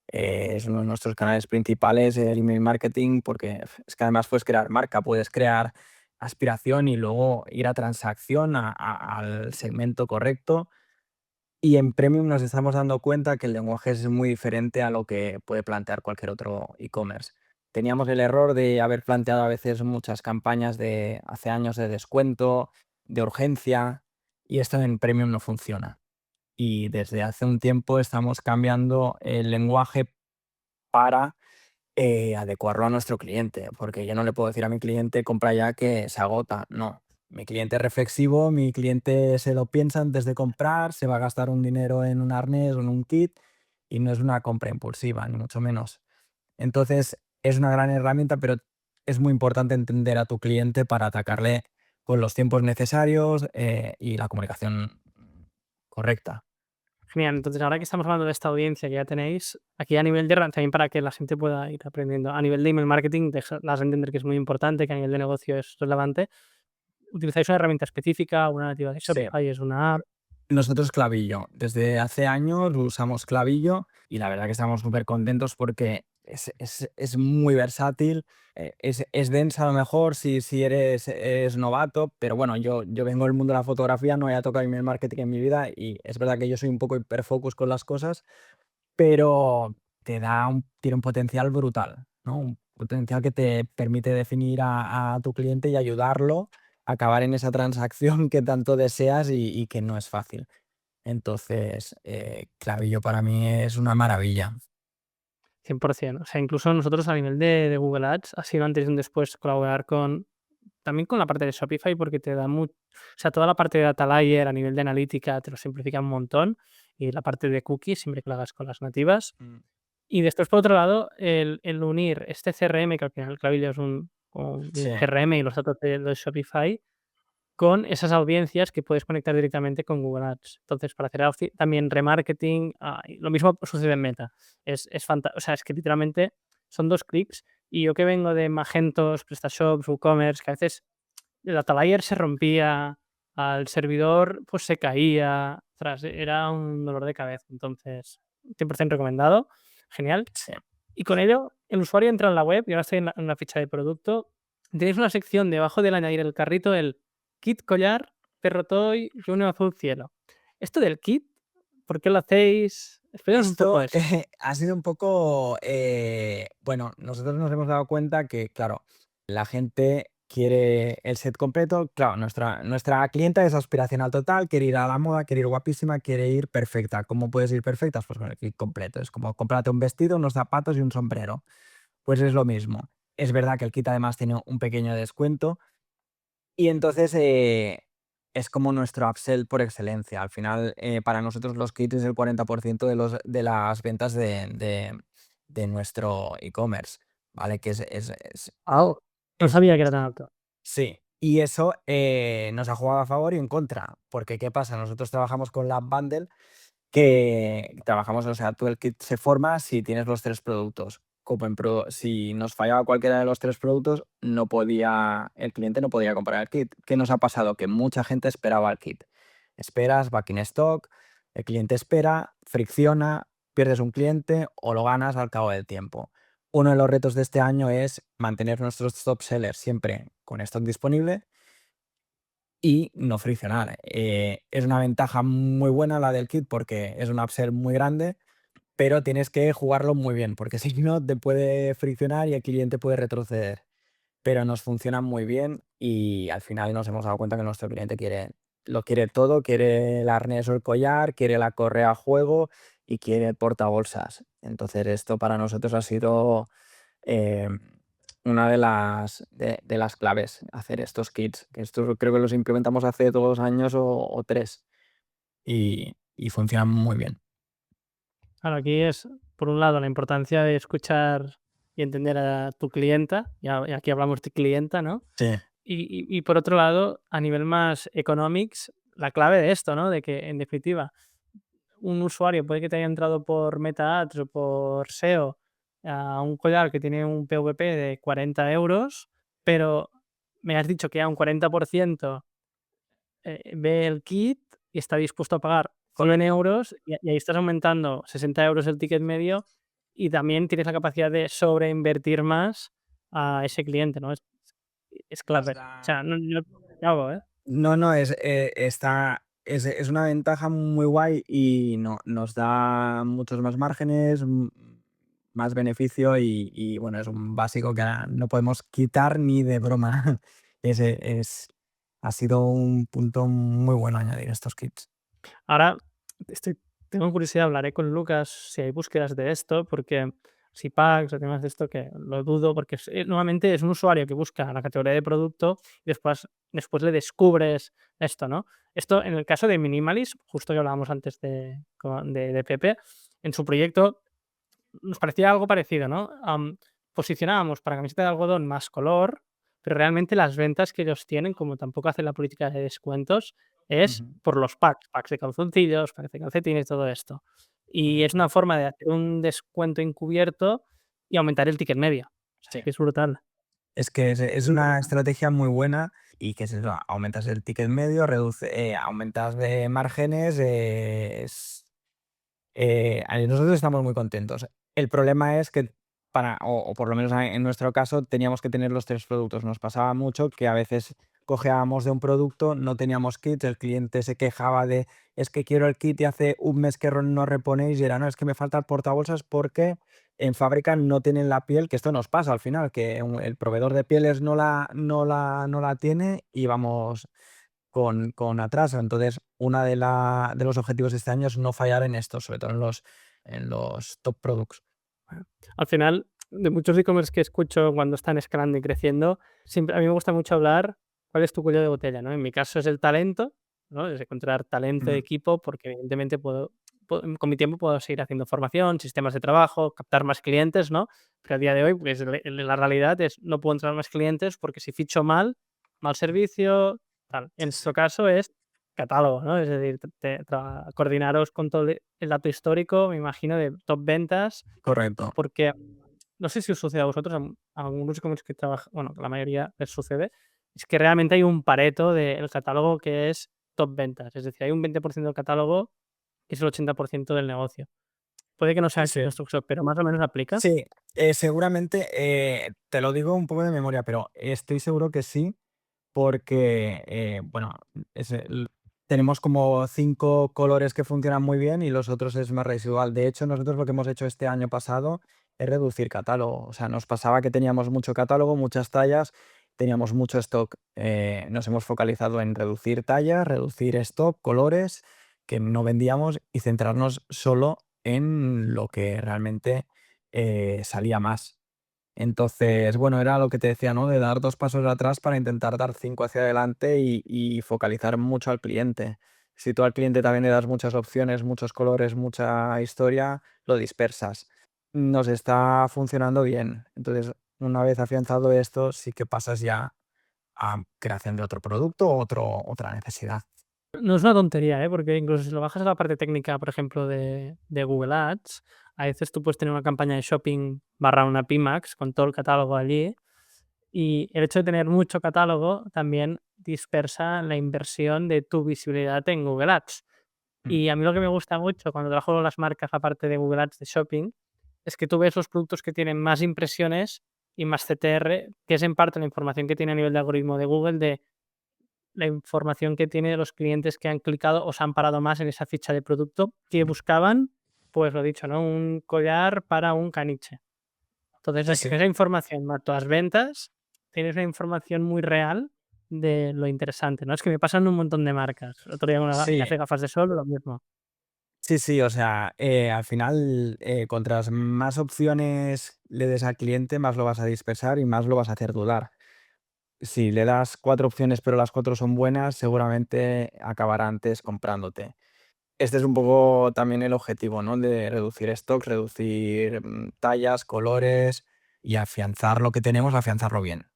Es uno de nuestros canales principales, el email marketing, porque es que además puedes crear marca, puedes crear aspiración y luego ir a transacción, al segmento correcto. Y en Premium nos estamos dando cuenta que el lenguaje es muy diferente a lo que puede plantear cualquier otro e-commerce. Teníamos el error de haber planteado a veces muchas campañas de hace años de descuento, de urgencia, y esto en Premium no funciona. Y desde hace un tiempo estamos cambiando el lenguaje para adecuarlo a nuestro cliente, porque yo no le puedo decir a mi cliente compra ya que se agota. No, mi cliente es reflexivo, mi cliente se lo piensa antes de comprar, se va a gastar un dinero en un arnés o en un kit y no es una compra impulsiva, ni mucho menos. Entonces es una gran herramienta, pero es muy importante entender a tu cliente para atacarle con los tiempos necesarios y la comunicación correcta. Genial, entonces ahora que estamos hablando de esta audiencia que ya tenéis, aquí a nivel de también para que la gente pueda ir aprendiendo, a nivel de email marketing, das a entender que es muy importante, que a nivel de negocio es relevante. ¿Utilizáis una herramienta específica, una nativa de Sí. Shopify, es una app? Nosotros Clavillo. Desde hace años usamos Clavillo y la verdad que estamos súper contentos porque es muy versátil, es densa a lo mejor si eres novato, pero bueno, yo vengo del mundo de la fotografía, no había tocado email marketing en mi vida y es verdad que yo soy un poco hiperfocus con las cosas, pero tiene un potencial brutal, ¿no? Un potencial que te permite definir a tu cliente y ayudarlo a acabar en esa transacción que tanto deseas y que no es fácil. Entonces, Clavillo para mí es una maravilla. 100%. O sea, incluso nosotros a nivel de Google Ads, ha sido antes y un después colaborar con también con la parte de Shopify, porque te da o sea, toda la parte de data layer a nivel de analítica te lo simplifica un montón, y la parte de cookies, siempre que lo hagas con las nativas. Mm. Y después, por otro lado, el unir este CRM, que al final Klaviyo es un Sí, CRM y los datos de Shopify, con esas audiencias que puedes conectar directamente con Google Ads. Entonces, para hacer también remarketing, y lo mismo sucede en Meta. O sea, es que literalmente son 2 clics, y yo que vengo de Magentos, PrestaShops, WooCommerce, que a veces el data layer se rompía, al servidor, pues se caía, ostras, era un dolor de cabeza. Entonces, 100% recomendado, genial. sí. Y con ello, el usuario entra en la web, y ahora estoy en la ficha de producto. Tenéis una sección debajo del añadir el carrito, el kit collar, perro toy y uno azul cielo. Esto del kit, ¿por qué lo hacéis? Explícanos un poco Esto eso. ha sido un poco, bueno, nosotros nos hemos dado cuenta que, claro, la gente quiere el set completo. Claro, nuestra clienta es aspiracional total, quiere ir a la moda, quiere ir guapísima, quiere ir perfecta. ¿Cómo puedes ir perfecta? Pues con el kit completo. Es como cómprate un vestido, unos zapatos y un sombrero. Pues es lo mismo. Es verdad que el kit además tiene un pequeño descuento y entonces es como nuestro upsell por excelencia. Al final, para nosotros los kits es el 40% de las ventas de nuestro e-commerce, ¿vale? Que Ah, no es- sabía que era tan alto. sí. Y eso nos ha jugado a favor y en contra. Porque, ¿qué pasa? Nosotros trabajamos con la Bundle que trabajamos, o sea, tú el kit se forma si tienes los 3 productos. Como si nos fallaba cualquiera de los 3 productos, el cliente no podía comprar el kit. ¿Qué nos ha pasado? Que mucha gente esperaba el kit. Esperas, back in stock, el cliente espera, fricciona, pierdes un cliente o lo ganas al cabo del tiempo. Uno de los retos de este año es mantener nuestros top sellers siempre con stock disponible y no friccionar. Es una ventaja muy buena la del kit porque es un upsell muy grande, pero tienes que jugarlo muy bien, porque si no te puede friccionar y el cliente puede retroceder. Pero nos funcionan muy bien y al final nos hemos dado cuenta que nuestro cliente lo quiere todo, quiere el arnés o el collar, quiere la correa a juego y quiere el portabolsas. Entonces esto para nosotros ha sido eh, una de las claves, hacer estos kits, que estos creo que los implementamos hace 2 años o 3 y funcionan muy bien. Claro, aquí es, por un lado, la importancia de escuchar y entender a tu clienta, y aquí hablamos de clienta, ¿no? Sí. Y por otro lado, a nivel más economics, la clave de esto, ¿no? De que, en definitiva, un usuario puede que te haya entrado por Meta Ads o por SEO a un collar que tiene un PVP de 40 euros, pero me has dicho que a un 40% ve el kit y está dispuesto a pagar 100 euros y ahí estás aumentando 60 euros el ticket medio y también tienes la capacidad de sobreinvertir más a ese cliente, ¿no? Es Nos clave. O sea, da no hago, ¿eh? No, no, es una ventaja muy guay y nos da muchos más márgenes, más beneficio y bueno, es un básico que no podemos quitar ni de broma. Ha sido un punto muy bueno añadir estos kits. Ahora estoy tengo curiosidad, hablaré con Lucas si hay búsquedas de esto, porque si packs o temas de esto que lo dudo, porque normalmente es un usuario que busca la categoría de producto y después le descubres esto, ¿no? Esto en el caso de Minimalist, justo que hablábamos antes de Pepe, en su proyecto nos parecía algo parecido, ¿no? Posicionábamos para camiseta de algodón más color, pero realmente las ventas que ellos tienen, como tampoco hacen la política de descuentos, es Ujú. por los packs de calzoncillos, packs de calcetines, todo esto. Y es una forma de hacer un descuento encubierto y aumentar el ticket medio. O sea, es Sí. que es brutal. Es que es una estrategia muy buena y que es eso, aumentas el ticket medio, aumentas de márgenes, nosotros estamos muy contentos. El problema es que o por lo menos en nuestro caso, teníamos que tener los 3 productos. Nos pasaba mucho que a veces cojeábamos de un producto, no teníamos kits, el cliente se quejaba de: "Es que quiero el kit y hace un mes que no reponéis", y era: "No, es que me falta el portabolsas porque en fábrica no tienen la piel", que esto nos pasa al final, que el proveedor de pieles no la tiene y vamos con atraso. Entonces, una de los objetivos de este año es no fallar en esto, sobre todo en los top products. Al final, de muchos e-commerce que escucho cuando están escalando y creciendo, siempre a mí me gusta mucho hablar cuál es tu cuello de botella, ¿no? En mi caso es el talento, ¿no? Es encontrar talento de Mm, equipo, porque evidentemente con mi tiempo puedo seguir haciendo formación, sistemas de trabajo, captar más clientes, ¿no? Pero a día de hoy, pues la realidad es no puedo entrar más clientes porque si ficho mal, mal servicio, tal. En sí, nuestro sí. caso es catálogo, ¿no? Es decir, coordinaros con todo el dato histórico, me imagino, de top ventas, Correcto. porque no sé si os sucede a vosotros, a algunos con los que trabaja, bueno, que la mayoría les sucede, es que realmente hay un Pareto del catálogo que es top ventas. Es decir, hay un 20% del catálogo que es el 80% del negocio. Puede que no sea Sí. nuestro caso, pero más o menos aplica. Sí, seguramente, te lo digo un poco de memoria, pero estoy seguro que sí, porque, bueno, tenemos como 5 colores que funcionan muy bien y los otros es más residual. De hecho, nosotros lo que hemos hecho este año pasado es reducir catálogo. O sea, nos pasaba que teníamos mucho catálogo, muchas tallas, teníamos mucho stock. Nos hemos focalizado en reducir tallas, reducir stock, colores que no vendíamos y centrarnos solo en lo que realmente salía más. Entonces, bueno, era lo que te decía, ¿no? De dar 2 pasos atrás para intentar dar 5 hacia adelante y focalizar mucho al cliente. Si tú al cliente también le das muchas opciones, muchos colores, mucha historia, lo dispersas. Nos está funcionando bien. Entonces, una vez afianzado esto, sí que pasas ya a creación de otro producto o otra necesidad. No es una tontería, ¿eh? Porque incluso si lo bajas a la parte técnica, por ejemplo, de Google Ads, a veces tú puedes tener una campaña de shopping barra una PIMAX con todo el catálogo allí. Y el hecho de tener mucho catálogo también dispersa la inversión de tu visibilidad en Google Ads. Mm. Y a mí lo que me gusta mucho cuando trabajo con las marcas, aparte de Google Ads de shopping, es que tú ves los productos que tienen más impresiones y más CTR, que es en parte la información que tiene a nivel de algoritmo de Google, de la información que tiene de los clientes que han clicado o se han parado más en esa ficha de producto que buscaban pues lo dicho, ¿no? Un collar para un caniche. Entonces, Sí, sí. esa información más las ventas, tienes una información muy real de lo interesante, ¿no? Es que me pasan un montón de marcas. El otro día una Sí, de gafas de sol, lo mismo. sí, sí, o sea, al final, cuantas más opciones le des al cliente, más lo vas a dispersar y más lo vas a hacer dudar. Si le das 4 opciones, pero las 4 son buenas, seguramente acabará antes comprándote. Este es un poco también el objetivo, ¿no? De reducir stocks, reducir, tallas, colores y afianzar lo que tenemos, afianzarlo bien.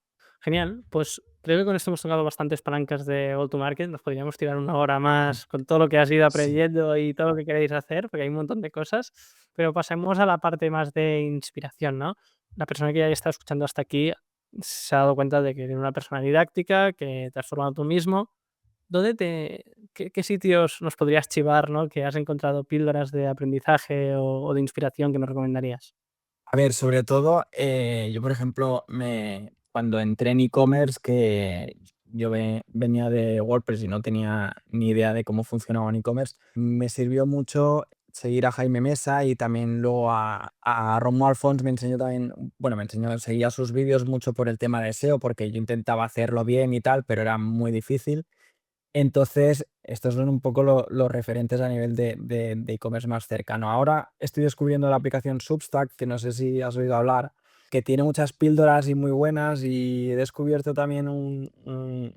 Genial, pues creo que con esto hemos tocado bastantes palancas de go to market. Nos podríamos tirar una hora Mm, más con todo lo que has ido sí. aprendiendo y todo lo que queréis hacer, porque hay un montón de cosas. Pero pasemos a la parte más de inspiración, ¿no? La persona que ya está escuchando hasta aquí se ha dado cuenta de que eres una persona didáctica, que te has formado tú mismo. ¿Dónde qué sitios nos podrías chivar, ¿no? Que has encontrado píldoras de aprendizaje o de inspiración que nos recomendarías? A ver, sobre todo, yo, por ejemplo, cuando entré en e-commerce, que yo venía de WordPress y no tenía ni idea de cómo funcionaba un e-commerce, me sirvió mucho seguir a Jaime Mesa y también luego a Romuald Alfons me enseñó también, bueno, me enseñó, seguía sus vídeos mucho por el tema de SEO, porque yo intentaba hacerlo bien y tal, pero era muy difícil. Entonces, estos son un poco los referentes a nivel de e-commerce más cercano. Ahora estoy descubriendo la aplicación Substack, que no sé si has oído hablar, que tiene muchas píldoras y muy buenas, y he descubierto también un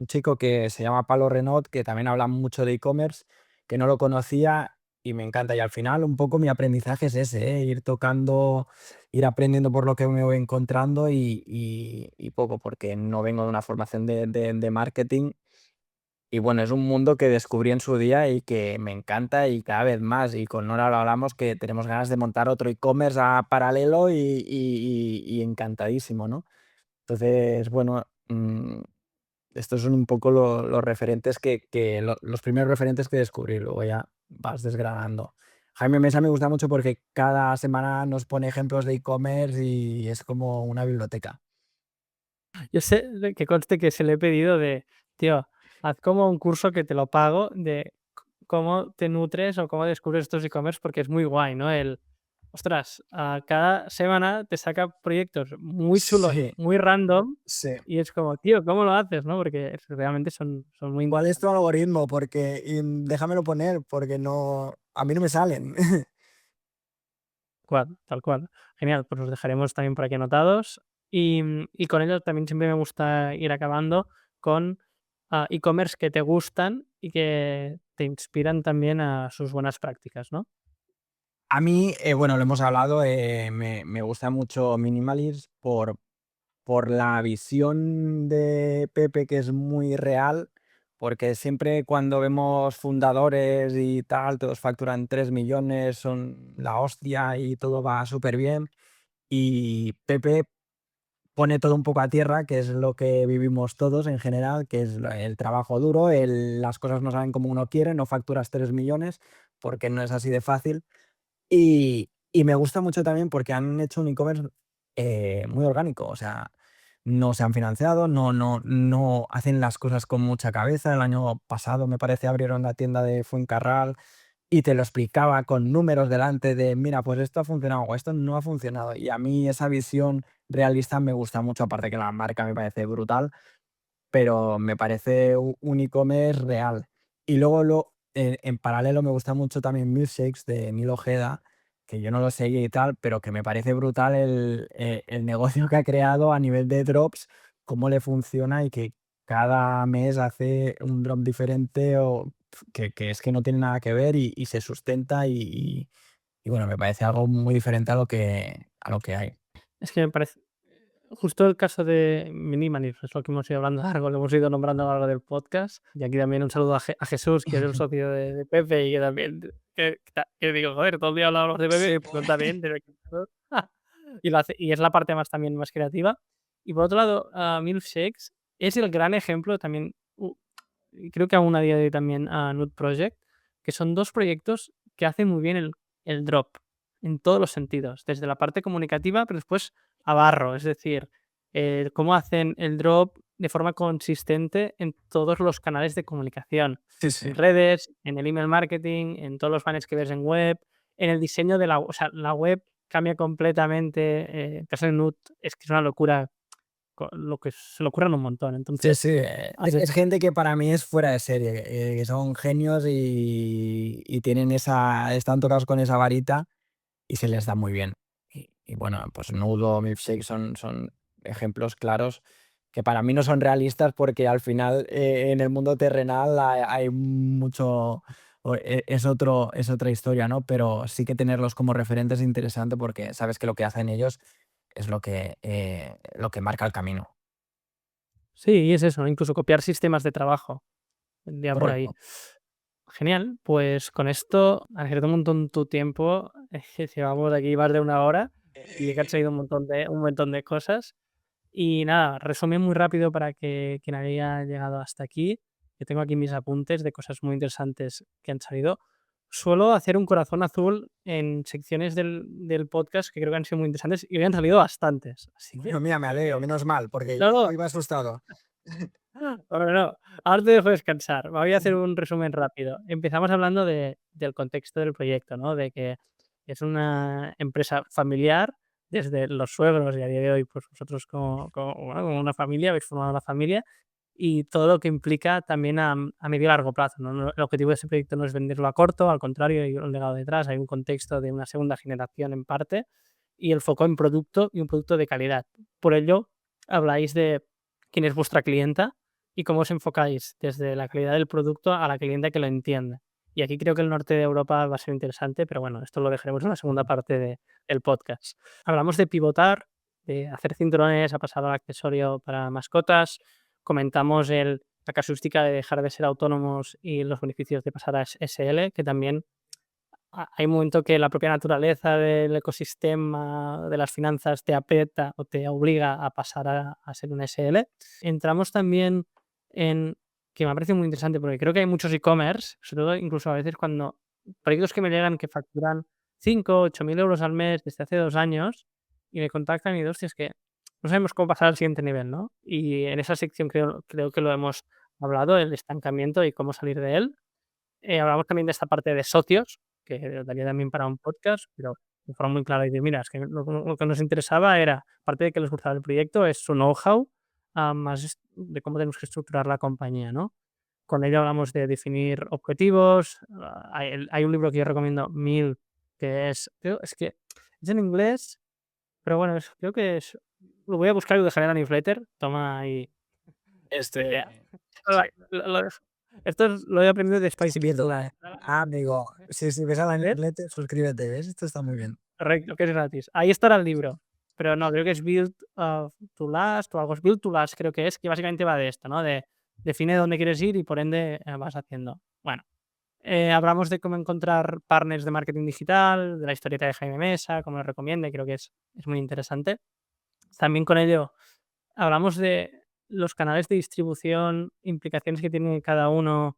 chico que se llama Palo Renaud, que también habla mucho de e-commerce, que no lo conocía y me encanta. Y al final un poco mi aprendizaje es ese, ir tocando, ir aprendiendo por lo que me voy encontrando y poco, porque no vengo de una formación de marketing y bueno, es un mundo que descubrí en su día y que me encanta y cada vez más. Y con Nora lo hablamos que tenemos ganas de montar otro e-commerce a paralelo y encantadísimo, ¿no? Entonces, bueno, estos son un poco los referentes los primeros referentes que descubrí, luego ya vas desgranando. Jaime Mesa me gusta mucho porque cada semana nos pone ejemplos de e-commerce y es como una biblioteca. Yo sé, que conste que se le he pedido de, tío, haz como un curso que te lo pago de cómo te nutres o cómo descubres estos e-commerce, porque es muy guay, ¿no? Ostras, cada semana te saca proyectos muy chulos, Sí, muy random, sí. y es como, tío, ¿cómo lo haces, no? Porque realmente son muy ¿Cuál es tu interesantes. algoritmo? Porque déjamelo poner, porque no, a mí no me salen. Tal cual. Genial, pues los dejaremos también por aquí anotados. Y con ello también siempre me gusta ir acabando con e-commerce que te gustan y que te inspiran también a sus buenas prácticas, ¿no? A mí, bueno, lo hemos hablado, me gusta mucho Minimalist por la visión de Pepe, que es muy real, porque siempre cuando vemos fundadores y tal, todos facturan 3 millones, son la hostia y todo va súper bien. Y Pepe pone todo un poco a tierra, que es lo que vivimos todos en general, que es el trabajo duro, las cosas no salen como uno quiere, no facturas 3 millones, porque no es así de fácil. Y me gusta mucho también porque han hecho un e-commerce muy orgánico, o sea, no se han financiado, no hacen las cosas con mucha cabeza. El año pasado, me parece, abrieron la tienda de Fuencarral y te lo explicaba con números delante de, mira, pues esto ha funcionado o esto no ha funcionado. Y a mí esa visión realista me gusta mucho, aparte que la marca me parece brutal, pero me parece un e-commerce real. Y luego en paralelo me gusta mucho también Milkshakes de Nilo Ojeda, que yo no lo seguí y tal, pero que me parece brutal el negocio que ha creado a nivel de drops, cómo le funciona y que cada mes hace un drop diferente o que es que no tiene nada que ver y se sustenta y bueno, me parece algo muy diferente a lo que hay. Es que me parece, justo el caso de Minimalism, es lo que hemos ido hablando a largo, lo hemos ido nombrando a lo largo del podcast. Y aquí también un saludo a Jesús, que es el socio de Pepe y que también, que digo, joder, todo el día hablamos de Pepe, Sí, pero también de y, lo hace, y es la parte más también más creativa. Y por otro lado, Milkshakes es el gran ejemplo también, y creo que aún a día de hoy también a Nude Project, que son dos proyectos que hacen muy bien el drop en todos los sentidos, desde la parte comunicativa, pero después a barro, es decir, cómo hacen el drop de forma consistente en todos los canales de comunicación, sí, sí. en redes, en el email marketing, en todos los banners que ves en web, en el diseño de o sea, la web cambia completamente. En el caso de Nut es que es una locura lo que se le ocurren un montón. Sí, Entonces, sí, es gente que para mí es fuera de serie, que son genios y tienen están tocados con esa varita y se les da muy bien. Y bueno, pues Nudo, Milkshake son ejemplos claros que para mí no son realistas porque al final en el mundo terrenal hay mucho, es otra historia, ¿no? Pero sí que tenerlos como referentes es interesante porque sabes que lo que hacen ellos es lo que marca el camino. sí, y es eso, ¿no? Incluso copiar sistemas de trabajo, vendría por ahí. Correcto. Genial, pues con esto agradezco un montón tu tiempo. Llevamos aquí más de 1 hora y que han salido un montón de cosas. Y nada, resumen muy rápido para que quien haya llegado hasta aquí. Yo tengo aquí mis apuntes de cosas muy interesantes que han salido. Suelo hacer un corazón azul en secciones del podcast que creo que han sido muy interesantes y hoy han salido bastantes. Así que, Bueno, mira, me alegro, menos mal, porque no, yo no, iba asustado. no, no, ahora te dejo descansar. Voy a hacer un resumen rápido. Empezamos hablando del contexto del proyecto, ¿no? De que es una empresa familiar, desde los suegros y a día de hoy, pues vosotros bueno, como una familia, habéis formado una familia y todo lo que implica también a medio y largo plazo, ¿no? El objetivo de ese proyecto no es venderlo a corto, al contrario, hay un legado detrás, hay un contexto de una segunda generación en parte y el foco en producto y un producto de calidad. Por ello, habláis de quién es vuestra clienta y cómo os enfocáis desde la calidad del producto a la clienta que lo entiende. Y aquí creo que el norte de Europa va a ser interesante, pero bueno, esto lo dejaremos en la segunda parte del podcast. Hablamos de pivotar, de hacer cinturones, a pasar al accesorio para mascotas. Comentamos la casuística de dejar de ser autónomos y los beneficios de pasar a SL, que también hay un momento que la propia naturaleza del ecosistema de las finanzas te aprieta o te obliga a pasar a ser un SL. Entramos también en, que me parece muy interesante, porque creo que hay muchos e-commerce, sobre todo incluso a veces cuando proyectos que me llegan que facturan 5 8.000 euros al mes desde hace 2 años y me contactan y digo, hostia, es que no sabemos cómo pasar al siguiente nivel, ¿no? Y en esa sección creo que lo hemos hablado, el estancamiento y cómo salir de él. Hablamos también de esta parte de socios, que daría también para un podcast, pero de forma muy clara. Y de, mira, es que lo que nos interesaba era, aparte de que les gustaba el proyecto, es su know-how, más de cómo tenemos que estructurar la compañía, ¿no? Con ello hablamos de definir objetivos. Hay un libro que yo recomiendo mil, que es que es en inglés, pero bueno, creo que es, lo voy a buscar y lo dejaré en la newsletter. Toma ahí idea. Este, Lo esto lo he aprendido de Spicy Beetle. amigo, si ves a la ¿Ves? newsletter, suscríbete, ¿ves? Esto está muy bien. Correcto, que es gratis. Ahí estará el libro, pero no, creo que es Build to Last o algo, es Build to Last creo que es, que básicamente va de esto, ¿no? De define dónde quieres ir y por ende vas haciendo. Bueno, hablamos de cómo encontrar partners de marketing digital, de la historieta de Jaime Mesa, cómo lo recomienda, y creo que es muy interesante. También con ello hablamos de los canales de distribución, implicaciones que tiene cada uno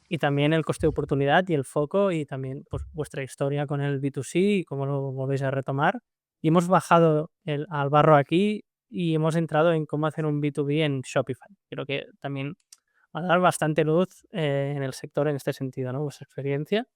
y también el coste de oportunidad y el foco y también pues, vuestra historia con el B2C y cómo lo volvéis a retomar. Y hemos bajado al barro aquí y hemos entrado en cómo hacer un B2B en Shopify. Creo que también va a dar bastante luz en el sector en este sentido, ¿no? Vuestra experiencia.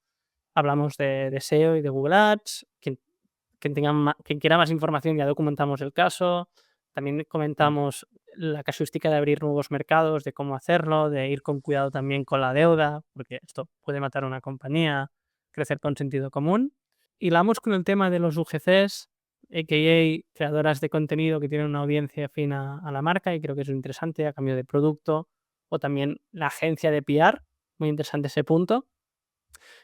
Hablamos de SEO y de Google Ads. Quien quiera más información ya documentamos el caso. También comentamos la casuística de abrir nuevos mercados, de cómo hacerlo, de ir con cuidado también con la deuda, porque esto puede matar a una compañía, crecer con sentido común. Hilamos con el tema de los UGCs, a.k.a. creadoras de contenido que tienen una audiencia afina a la marca y creo que es interesante a cambio de producto, o también la agencia de PR, muy interesante ese punto.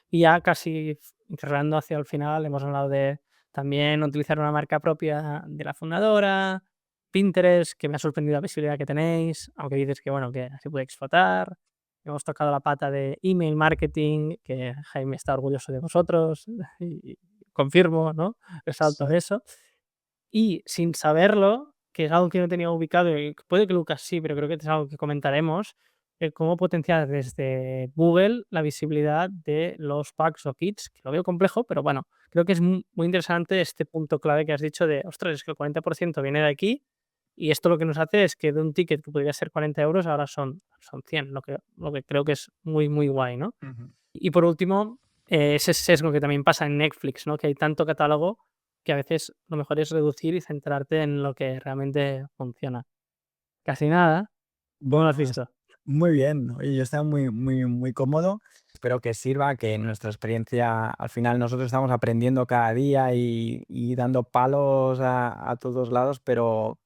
Y ya casi cerrando hacia el final, hemos hablado de también utilizar una marca propia de la fundadora, Pinterest, que me ha sorprendido la visibilidad que tenéis, aunque dices que, bueno, que se puede explotar. Hemos tocado la pata de email marketing, que Jaime está orgulloso de vosotros, y confirmo, ¿no? Resalto Sí. eso. Y sin saberlo, que es algo que no tenía ubicado, y puede que Lucas sí, pero creo que es algo que comentaremos, cómo potenciar desde Google la visibilidad de los packs o kits, que lo veo complejo, pero bueno, creo que es muy interesante este punto clave que has dicho de, ostras, es que el 40% viene de aquí y esto lo que nos hace es que de un ticket que podría ser 40 euros ahora son 100, lo que creo que es muy, muy guay, ¿no? Ujú. Y por último, ese sesgo que también pasa en Netflix, ¿no? Que hay tanto catálogo que a veces lo mejor es reducir y centrarte en lo que realmente funciona. Casi nada. ¿Cómo lo has Pues visto? muy bien. Oye, yo estaba muy cómodo. Espero que sirva, que nuestra experiencia, al final nosotros estamos aprendiendo cada día y dando palos a todos lados, pero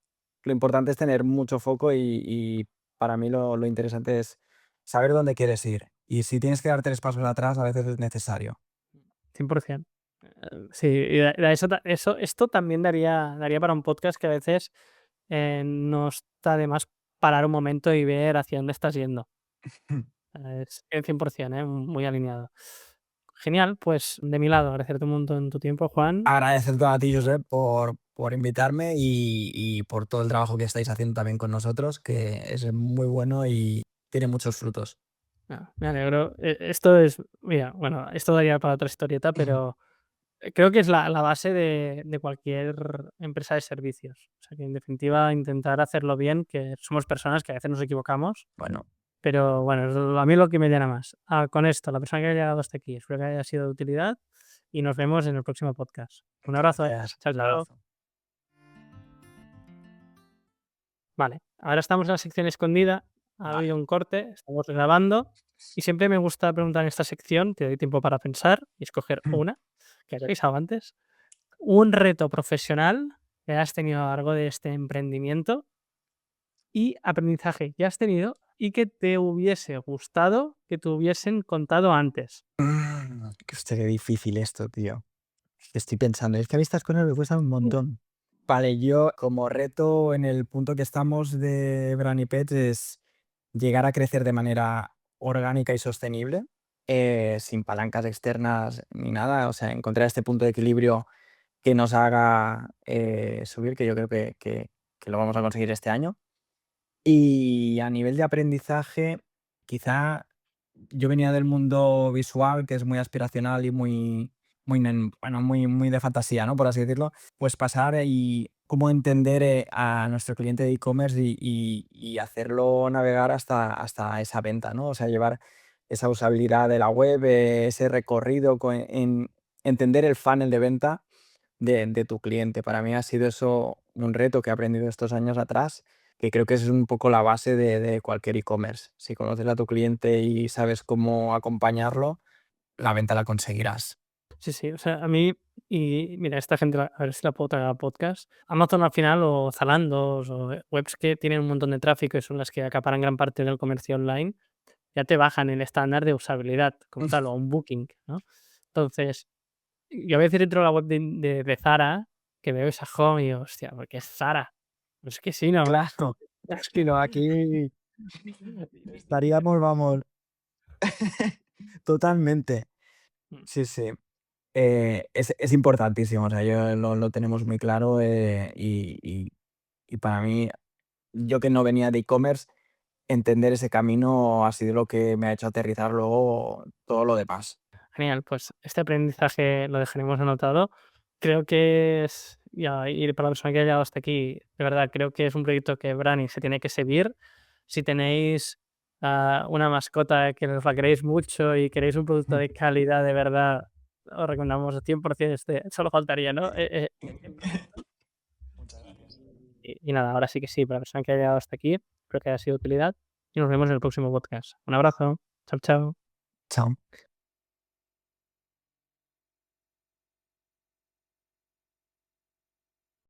lo importante es tener mucho foco y para mí lo interesante es saber dónde quieres ir. Y si tienes que dar 3 pasos atrás, a veces es necesario. 100%. Sí, y esto también daría para un podcast que a veces, no está de más parar un momento y ver hacia dónde estás yendo. Es el 100%, muy alineado. Genial, pues de mi lado, agradecerte un montón tu tiempo, Juan. Agradecerte a ti, Josep, por invitarme y por todo el trabajo que estáis haciendo también con nosotros, que es muy bueno y tiene muchos frutos. Me alegro. Esto es, mira, bueno, esto daría para otra historieta, pero creo que es la base de cualquier empresa de servicios. O sea, que en definitiva intentar hacerlo bien, que somos personas que a veces nos equivocamos, Bueno, pero bueno, a mí lo que me llena más. Con esto, la persona que haya llegado hasta aquí, espero que haya sido de utilidad y nos vemos en el próximo podcast. Un muchas abrazo. gracias. Chao, Un chao. abrazo. Vale, ahora estamos en la sección escondida. Ha Vale. habido un corte, estamos grabando y siempre me gusta preguntar en esta sección, te doy tiempo para pensar y escoger una, que has revisado antes, un reto profesional que has tenido a lo largo de este emprendimiento y aprendizaje que has tenido y que te hubiese gustado que te hubiesen contado antes. Hostia, qué difícil esto, tío. Estoy pensando, es que a mí estas cosas me cuestan un montón. Vale, yo como reto en el punto que estamos de Brand Pets es llegar a crecer de manera orgánica y sostenible, sin palancas externas ni nada. O sea, encontrar este punto de equilibrio que nos haga subir, que yo creo que lo vamos a conseguir este año. Y a nivel de aprendizaje, quizá yo venía del mundo visual, que es muy aspiracional y bueno, muy de fantasía, ¿no? Por así decirlo. Pues pasar y cómo entender a nuestro cliente de e-commerce y hacerlo navegar hasta esa venta, ¿no? O sea, llevar esa usabilidad de la web, ese recorrido en entender el funnel de venta de tu cliente. Para mí ha sido eso un reto que he aprendido estos años atrás, que creo que es un poco la base de cualquier e-commerce. Si conoces a tu cliente y sabes cómo acompañarlo, la venta la conseguirás. Sí, sí, o sea, a mí, y mira, esta gente, a ver si la puedo traer al podcast. Amazon al final, o Zalando, o webs que tienen un montón de tráfico y son las que acaparan gran parte del comercio online, ya te bajan el estándar de usabilidad como tal, o un Booking, ¿no? Entonces, yo a veces entro a la web de Zara, que veo esa home y digo: "Hostia, ¿por qué es Zara?". Pues es que sí, ¿no? Claro, es que no, aquí estaríamos, vamos, totalmente. Mm, Sí, sí. Es importantísimo, o sea, yo lo tenemos muy claro y para mí, yo que no venía de e-commerce, entender ese camino ha sido lo que me ha hecho aterrizar luego todo lo demás. genial, pues este aprendizaje lo dejaremos anotado. Creo que es, ya, y para la persona que haya llegado hasta aquí, de verdad, creo que es un proyecto que Brani se tiene que seguir. Si tenéis una mascota que os la queréis mucho y queréis un producto de calidad de verdad, os recomendamos 100% este, solo faltaría, ¿no? Este proyecto. Muchas gracias. Y nada, ahora sí que sí, para la persona que haya llegado hasta aquí, espero que haya sido de utilidad y nos vemos en el próximo podcast. Un abrazo. Chao, chao. Chao.